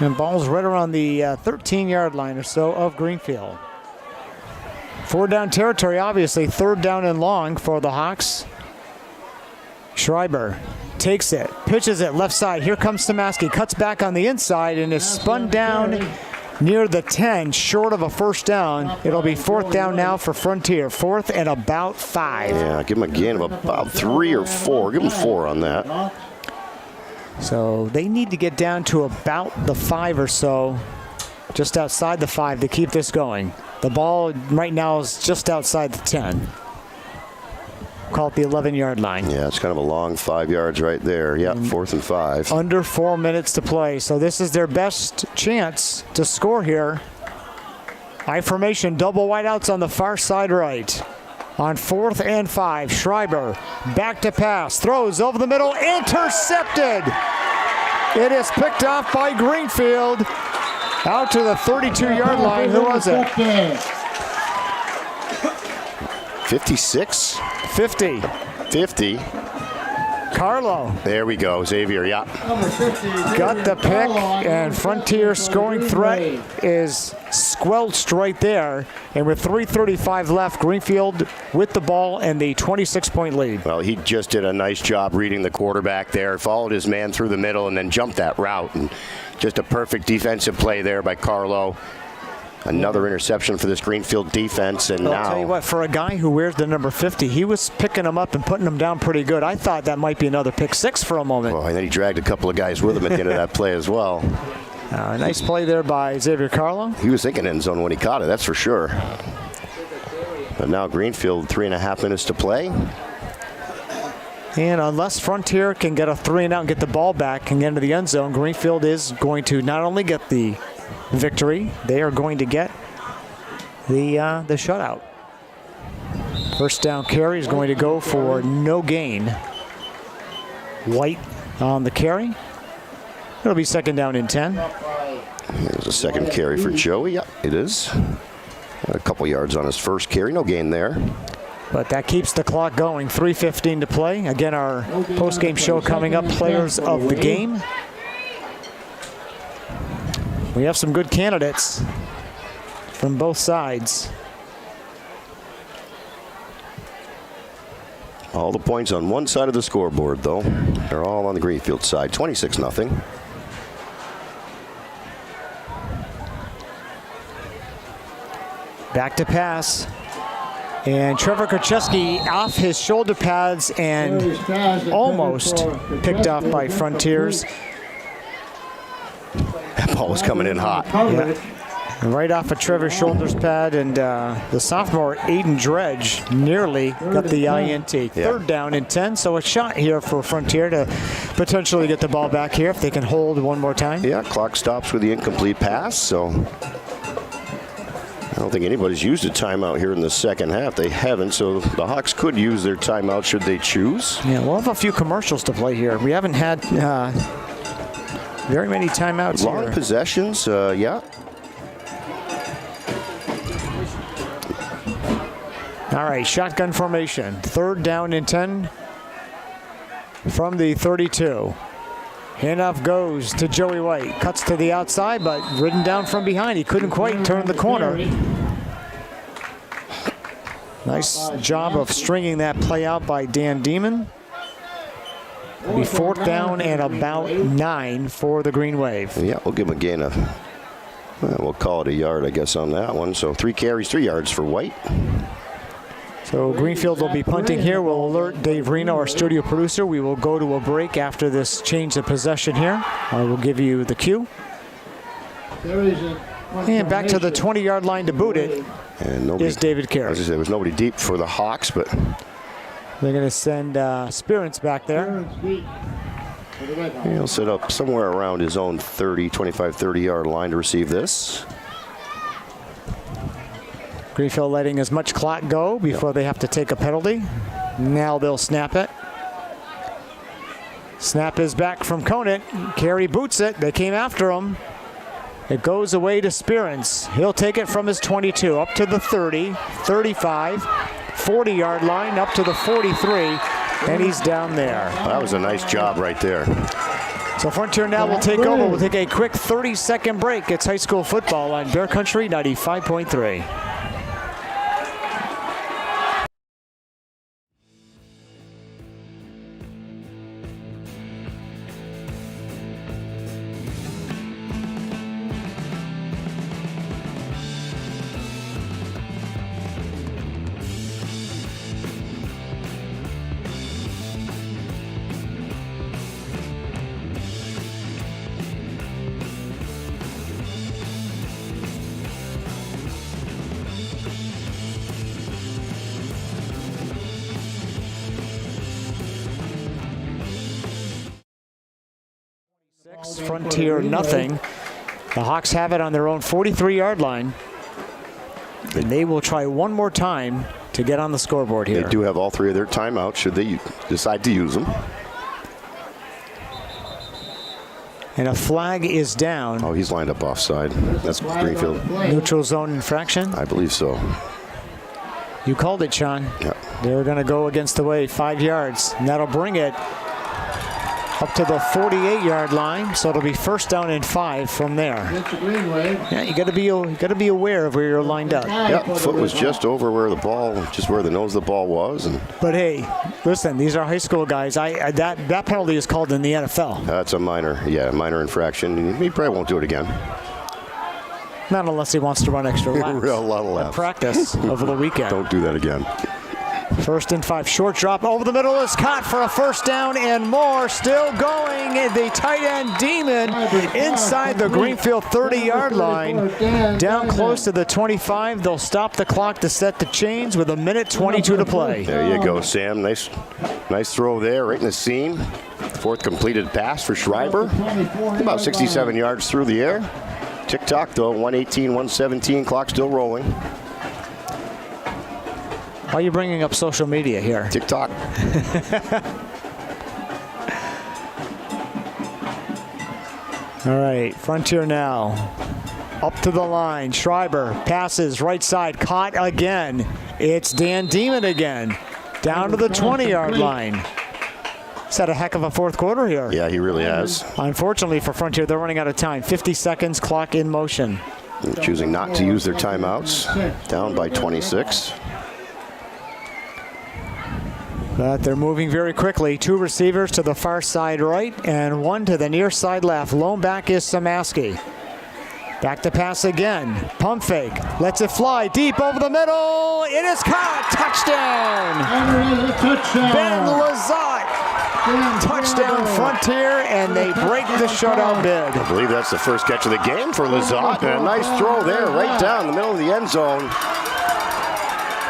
And ball's right around the 13-yard line or so of Greenfield. 4 down territory, obviously. Third down and long for the Hawks. Schreiber takes it, pitches it left side. Here comes Samaski, cuts back on the inside and is spun down near the 10, short of a first down. It'll be fourth down now for Frontier. 4th and about 5. Yeah, give him a gain of about 3 or 4. Give him 4 on that. So they need to get down to about the 5 or so, just outside the 5 to keep this going. The ball right now is just outside the 10. Call it the 11-yard line. Yeah, it's kind of a long 5 yards right there. Yeah, 4th and 5. Under 4 minutes to play. So this is their best chance to score here. I formation, double wideouts on the far side right. On 4th and 5, Schreiber back to pass, throws over the middle, intercepted. It is picked off by Greenfield. Out to the 32-yard line. Who was it? 56? 50. 50. Carlo. There we go, Xavier, yeah. Got the pick, and Frontier scoring threat is squelched right there. And with 3:35 left, Greenfield with the ball and the 26-point lead. Well, he just did a nice job reading the quarterback there, followed his man through the middle, and then jumped that route. And just a perfect defensive play there by Carlo. Another interception for this Greenfield defense, and I'll tell you what, for a guy who wears the number 50, he was picking them up and putting them down pretty good. I thought that might be another pick 6 for a moment. Well, and then he dragged a couple of guys with him at the end of that play as well. Nice play there by Xavier Carlo. He was thinking end zone when he caught it, that's for sure. But now Greenfield, 3.5 minutes to play. And unless Frontier can get a 3 and out and get the ball back and get into the end zone, Greenfield is going to not only get the victory, they are going to get the shutout. First down carry is going to go for no gain. White on the carry. It'll be second down and 10. There's a second carry for Joey. Yeah, it is. Got a couple yards on his first carry. No gain there. But that keeps the clock going. 3:15 to play. Again, our post-game show coming up, players of the game. We have some good candidates from both sides. All the points on one side of the scoreboard, though. They're all on the Greenfield side. 26-0. Back to pass. And Trevor Korcheski off his shoulder pads and almost picked off by Frontiers. That ball was coming in hot. Yeah. Right off of Trevor's shoulders pad, and the sophomore Aiden Dredge nearly got the INT. Yeah. 3rd down and 10, so a shot here for Frontier to potentially get the ball back here if they can hold one more time. Yeah, clock stops with the incomplete pass, so I don't think anybody's used a timeout here in the second half. They haven't, so the Hawks could use their timeout should they choose. Yeah, we'll have a few commercials to play here. We haven't had very many timeouts Long here. possessions, yeah. All right, shotgun formation. 3rd down and 10 from the 32. Handoff goes to Joey White. Cuts to the outside, but ridden down from behind. He couldn't quite turn the corner. Nice job of stringing that play out by Dan Demon. It'll be 4th down and about 9 for the Green Wave. Yeah, we'll give him a gain of, we'll call it a yard, I guess, on that one. So 3 carries, 3 yards for White. So Greenfield will be punting here. We'll alert Dave Reno, our studio producer. We will go to a break after this change of possession here. I will give you the cue. And back to the 20-yard line to boot it is David Carey. As I said, there was nobody deep for the Hawks, but they're going to send Spirits back there. he'll set up somewhere around his own 25, 30-yard line to receive this. Greenfield letting as much clock go before they have to take a penalty. Now they'll snap it. Snap is back from Conant. Carey boots it. They came after him. It goes away to Spirits. He'll take it from his 22 up to the 30, 35, 40-yard line, up to the 43, and he's down there. That was a nice job right there. So Frontier now will take over. We'll take a quick 30-second break. It's high school football on Bear Country 95.3. Frontier nothing. The Hawks have it on their own 43-yard line. And they will try one more time to get on the scoreboard here. They do have all 3 of their timeouts should they decide to use them. And a flag is down. Oh, he's lined up offside. That's Greenfield. Neutral zone infraction. I believe so. You called it, Sean. Yeah. They're going to go against the way, 5 yards. And that'll bring it up to the 48-yard line, so it'll be 1st down and 5 from there. Yeah, you got to be aware of where you're lined up. Yep, foot was just over where the ball, just where the nose of the ball was, and But hey, listen, these are high school guys. That penalty is called in the NFL. that's a minor infraction. He probably won't do it again. Not unless he wants to run extra laps. A lot of laps. Practice over the weekend. Don't do that again. 1st and 5, short drop over the middle is caught for a 1st down and more. Still going, the tight end Demon inside the Greenfield 30-yard line. Down close to the 25. They'll stop the clock to set the chains with 1:22 to play. There you go, Sam. Nice throw there, right in the seam. 4th completed pass for Schreiber. About 67 yards through the air. Tick-tock, though, 1:18, 1:17. Clock still rolling. Why are you bringing up social media here? Tick-tock. All right, Frontier now. Up to the line. Schreiber passes right side. Caught again. It's Dan Demon again. Down to the 20-yard line. He's had a heck of a 4th quarter here. Yeah, he really has. Unfortunately for Frontier, they're running out of time. 50 seconds, clock in motion. Choosing not to use their timeouts. Down by 26. But they're moving very quickly. 2 receivers to the far side right and 1 to the near side left. Lone back is Samaski. Back to pass again. Pump fake. Lets it fly deep over the middle. It is caught. Touchdown. Ben Lazat. Touchdown Frontier, and they break the shutout bid. I believe that's the first catch of the game for Lazat. And a nice throw there right down the middle of the end zone.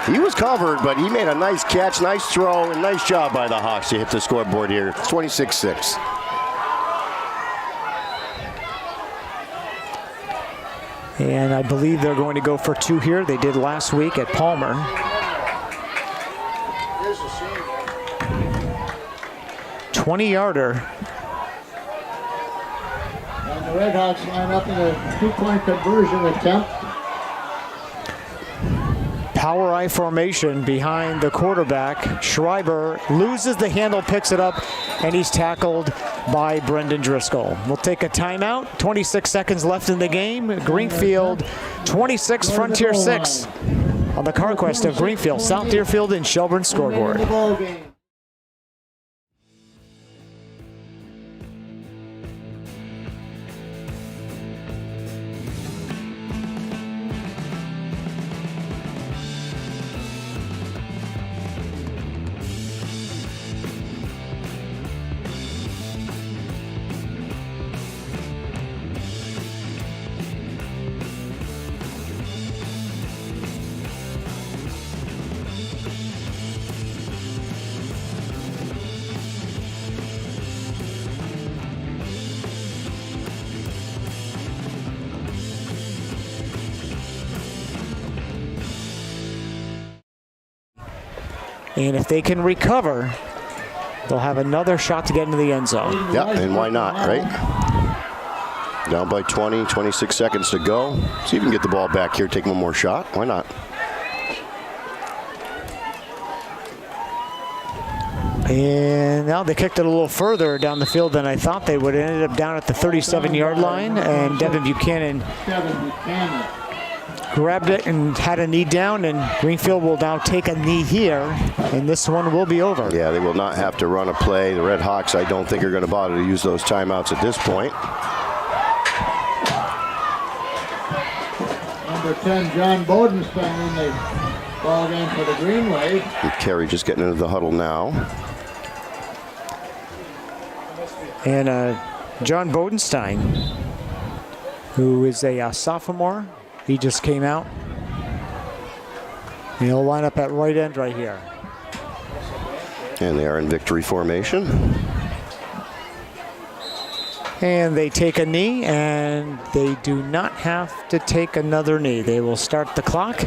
He was covered, but he made a nice catch, nice throw, and nice job by the Hawks to hit the scoreboard here. It's 26-6. And I believe they're going to go for 2 here. They did last week at Palmer. 20-yarder. And the Red Hawks line up in a 2-point conversion attempt. Power I formation behind the quarterback. Schreiber loses the handle, picks it up, and he's tackled by Brendan Driscoll. We'll take a timeout. 26 seconds left in the game. Greenfield 26, Frontier 6 on the CarQuest of Greenfield, South Deerfield, and Shelburne scoreboard. And if they can recover, they'll have another shot to get into the end zone. Yeah, and why not, right? Down by 20, 26 seconds to go. See if you can get the ball back here, take one more shot. Why not? And now they kicked it a little further down the field than I thought they would. It ended up down at the 37-yard line, and Devin Buchanan grabbed it and had a knee down, and Greenfield will now take a knee here, and this one will be over. Yeah, they will not have to run a play. The Red Hawks, I don't think, are going to bother to use those timeouts at this point. Number 10, John Bodenstein in the ball game for the Green Wave. And Kerry just getting into the huddle now. And John Bodenstein, who is a sophomore, he just came out. He'll line up at right end right here. And they are in victory formation. And they take a knee, and they do not have to take another knee. They will start the clock,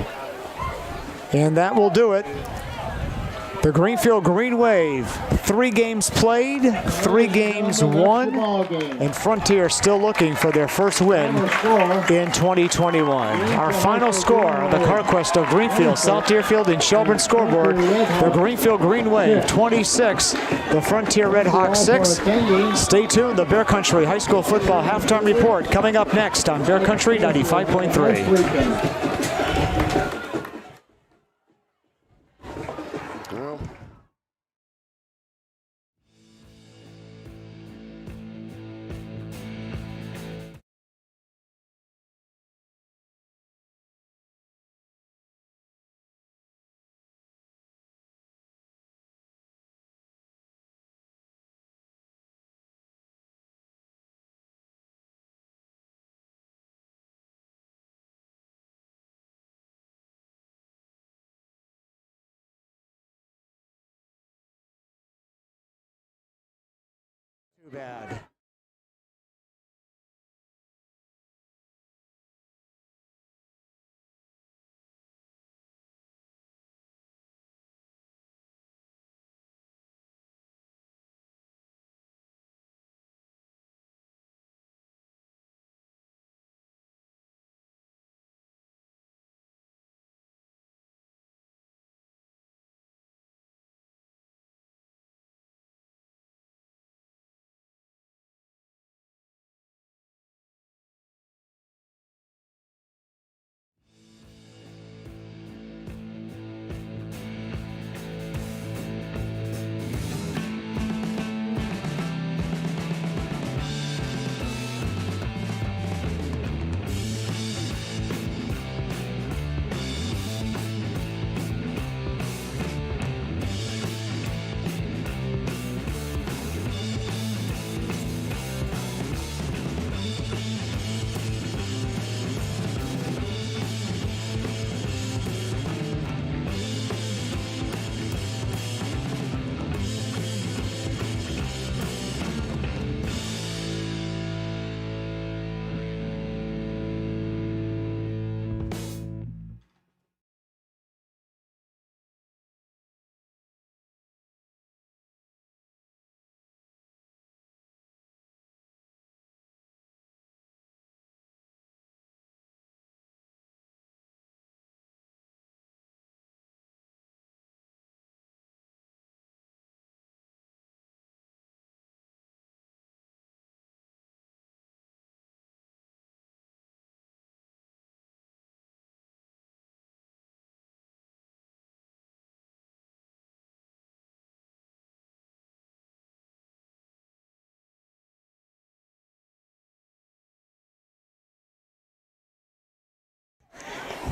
and that will do it. The Greenfield Green Wave, 3 games played, 3 games won, and Frontier still looking for their first win in 2021. Our final score on the CarQuest of Greenfield, South Deerfield, and Shelburne scoreboard, the Greenfield Green Wave 26, the Frontier Red Hawks 6. Stay tuned, the Bear Country High School Football Halftime Report coming up next on Bear Country 95.3. Too bad.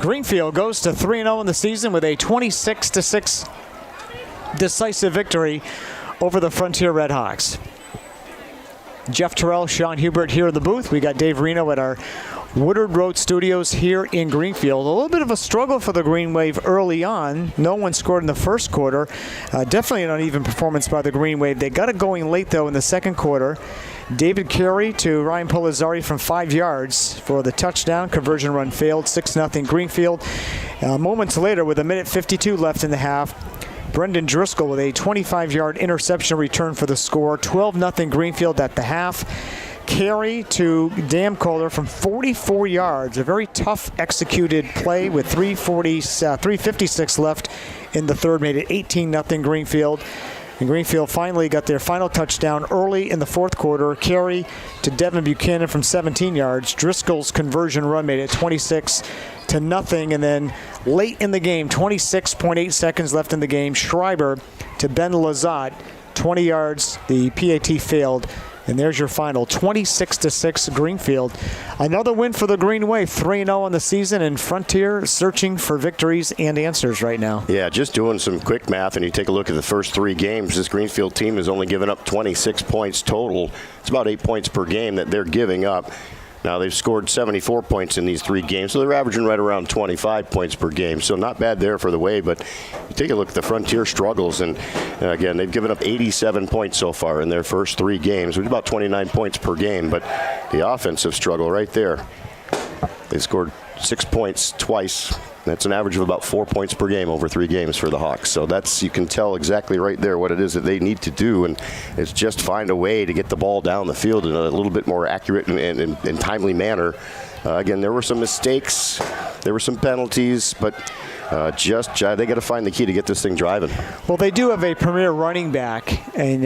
Greenfield goes to 3-0 in the season with a 26-6 decisive victory over the Frontier Redhawks. Jeff Terrell, Sean Hubert here in the booth. We got Dave Reno at our Woodard Road Studios here in Greenfield. A little bit of a struggle for the Green Wave early on. No one scored in the first quarter. Definitely an uneven performance by the Green Wave. They got it going late, though, in the second quarter. David Carey to Ryan Polizzari from 5 yards for the touchdown. Conversion run failed, 6-0 Greenfield. Moments later, with 1:52 left in the half, Brendan Driscoll with a 25-yard interception return for the score. 12-0 Greenfield at the half. Carey to Damkohler from 44 yards. A very tough executed play with 3:56 left in the third. Made it 18-0 Greenfield. And Greenfield finally got their final touchdown early in the fourth quarter. Carey to Devin Buchanan from 17 yards. Driscoll's conversion run made it 26-0. And then late in the game, 26.8 seconds left in the game, Schreiber to Ben Lazat, 20 yards. The PAT failed. And there's your final, 26-6 Greenfield. Another win for the Green Wave, 3-0 on the season, and Frontier searching for victories and answers right now. Yeah, just doing some quick math, and you take a look at the first 3 games, this Greenfield team has only given up 26 points total. It's about 8 points per game that they're giving up. Now, they've scored 74 points in these 3 games, so they're averaging right around 25 points per game. So not bad there for the Wave, but you take a look at the Frontier struggles, and again, they've given up 87 points so far in their first 3 games, which is about 29 points per game. But the offensive struggle right there. They scored 6 points twice. That's an average of about 4 points per game over 3 games for the Hawks. So that's, you can tell exactly right there what it is that they need to do, and it's just find a way to get the ball down the field in a little bit more accurate and timely manner. Again, there were some mistakes, there were some penalties, but they got to find the key to get this thing driving. Well, they do have a premier running back in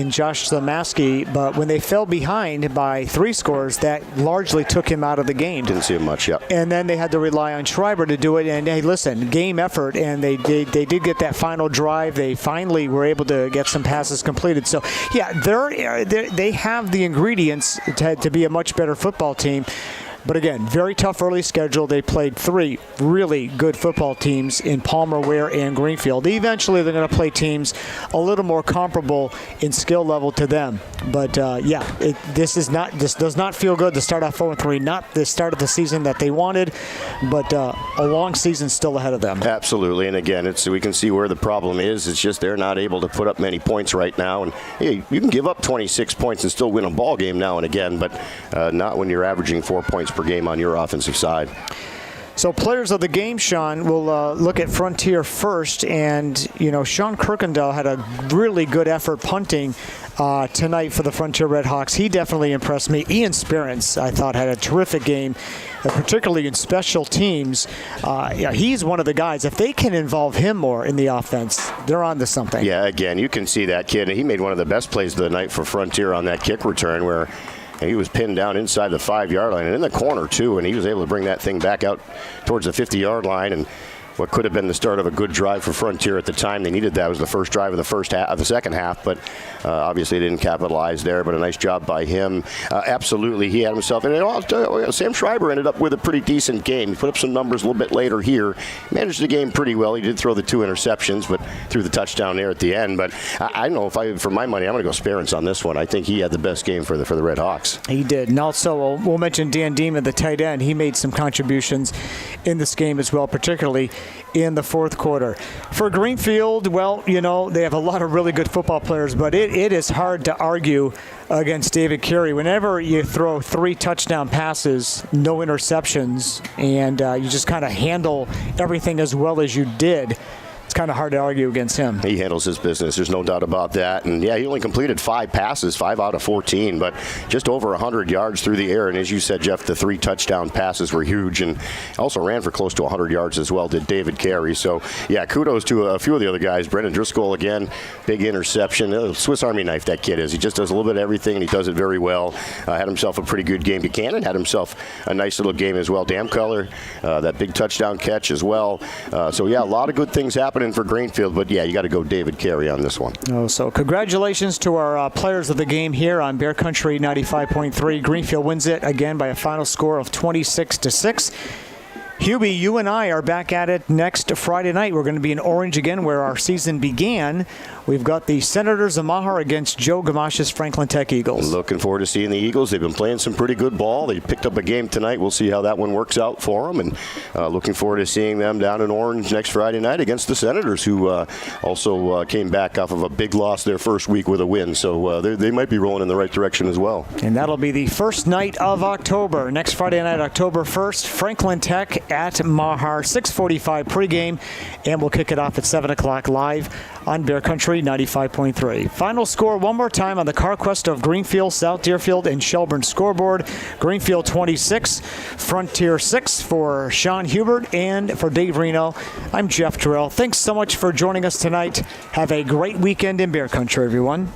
Josh Zamaski, but when they fell behind by 3 scores, that largely took him out of the game. Didn't see him much, yeah. And then they had to rely on Schreiber to do it. And hey, listen, game effort, and they did get that final drive. They finally were able to get some passes completed. So, yeah, they have the ingredients to be a much better football team. But again, very tough early schedule. They played 3 really good football teams in Palmer, Ware, and Greenfield. Eventually, they're going to play teams a little more comparable in skill level to them. But this does not feel good to start off 4-3. Not the start of the season that they wanted, but a long season still ahead of them. Absolutely, and again, we can see where the problem is. It's just they're not able to put up many points right now. And hey, you can give up 26 points and still win a ball game now and again, but not when you're averaging 4 points per game on your offensive side. So players of the game, Sean, we'll look at Frontier first. And, Sean Kirkendall had a really good effort punting tonight for the Frontier Redhawks. He definitely impressed me. Ian Sperance, I thought, had a terrific game, particularly in special teams. He's one of the guys. If they can involve him more in the offense, they're on to something. Yeah, again, you can see that kid. He made one of the best plays of the night for Frontier on that kick return where he was pinned down inside the 5-yard line and in the corner, too, and he was able to bring that thing back out towards the 50-yard line. And what could have been the start of a good drive for Frontier at the time. They needed that. It was the first drive of the second half, but obviously they didn't capitalize there, but a nice job by him. Absolutely, he had himself. And Sam Schreiber ended up with a pretty decent game. He put up some numbers a little bit later here. Managed the game pretty well. He did throw the 2 interceptions, but threw the touchdown there at the end. But I don't know, for my money, I'm going to go Sperance on this one. I think he had the best game for the Red Hawks. He did. And also, we'll mention Dan Deeman, the tight end. He made some contributions in this game as well, particularly in the fourth quarter. For Greenfield, well, they have a lot of really good football players, but it is hard to argue against David Carey. Whenever you throw 3 touchdown passes, no interceptions, and you just kind of handle everything as well as you did, it's kind of hard to argue against him. He handles his business. There's no doubt about that. And, yeah, he only completed 5 passes, 5 out of 14, but just over 100 yards through the air. And as you said, Jeff, the 3 touchdown passes were huge. And also ran for close to 100 yards as well, did David Carey. So, yeah, kudos to a few of the other guys. Brendan Driscoll, again, big interception. Swiss Army knife, that kid is. He just does a little bit of everything, and he does it very well. Had himself a pretty good game. Buchanan had himself a nice little game as well. Damkohler, that big touchdown catch as well. So, yeah, a lot of good things happening for Greenfield, but yeah, you got to go David Carey on this one. So congratulations to our players of the game here on Bear Country 95.3. Greenfield wins it again by a final score of 26-6. Hubie, you and I are back at it next Friday night. We're going to be in Orange again, where our season began. We've got the Senators of Mahar against Joe Gamash's Franklin Tech Eagles. Looking forward to seeing the Eagles. They've been playing some pretty good ball. They picked up a game tonight. We'll see how that one works out for them. And looking forward to seeing them down in Orange next Friday night against the Senators, who also came back off of a big loss their first week with a win. So they might be rolling in the right direction as well. And that'll be the first night of October. Next Friday night, October 1st, Franklin Tech at Mahar, 6:45 pregame. And we'll kick it off at 7 o'clock live on Bear Country 95.3. Final score one more time on the CarQuest of Greenfield, South Deerfield, and Shelburne scoreboard. Greenfield 26, Frontier 6 for Sean Hubert and for Dave Reno. I'm Jeff Terrell. Thanks so much for joining us tonight. Have a great weekend in Bear Country, everyone.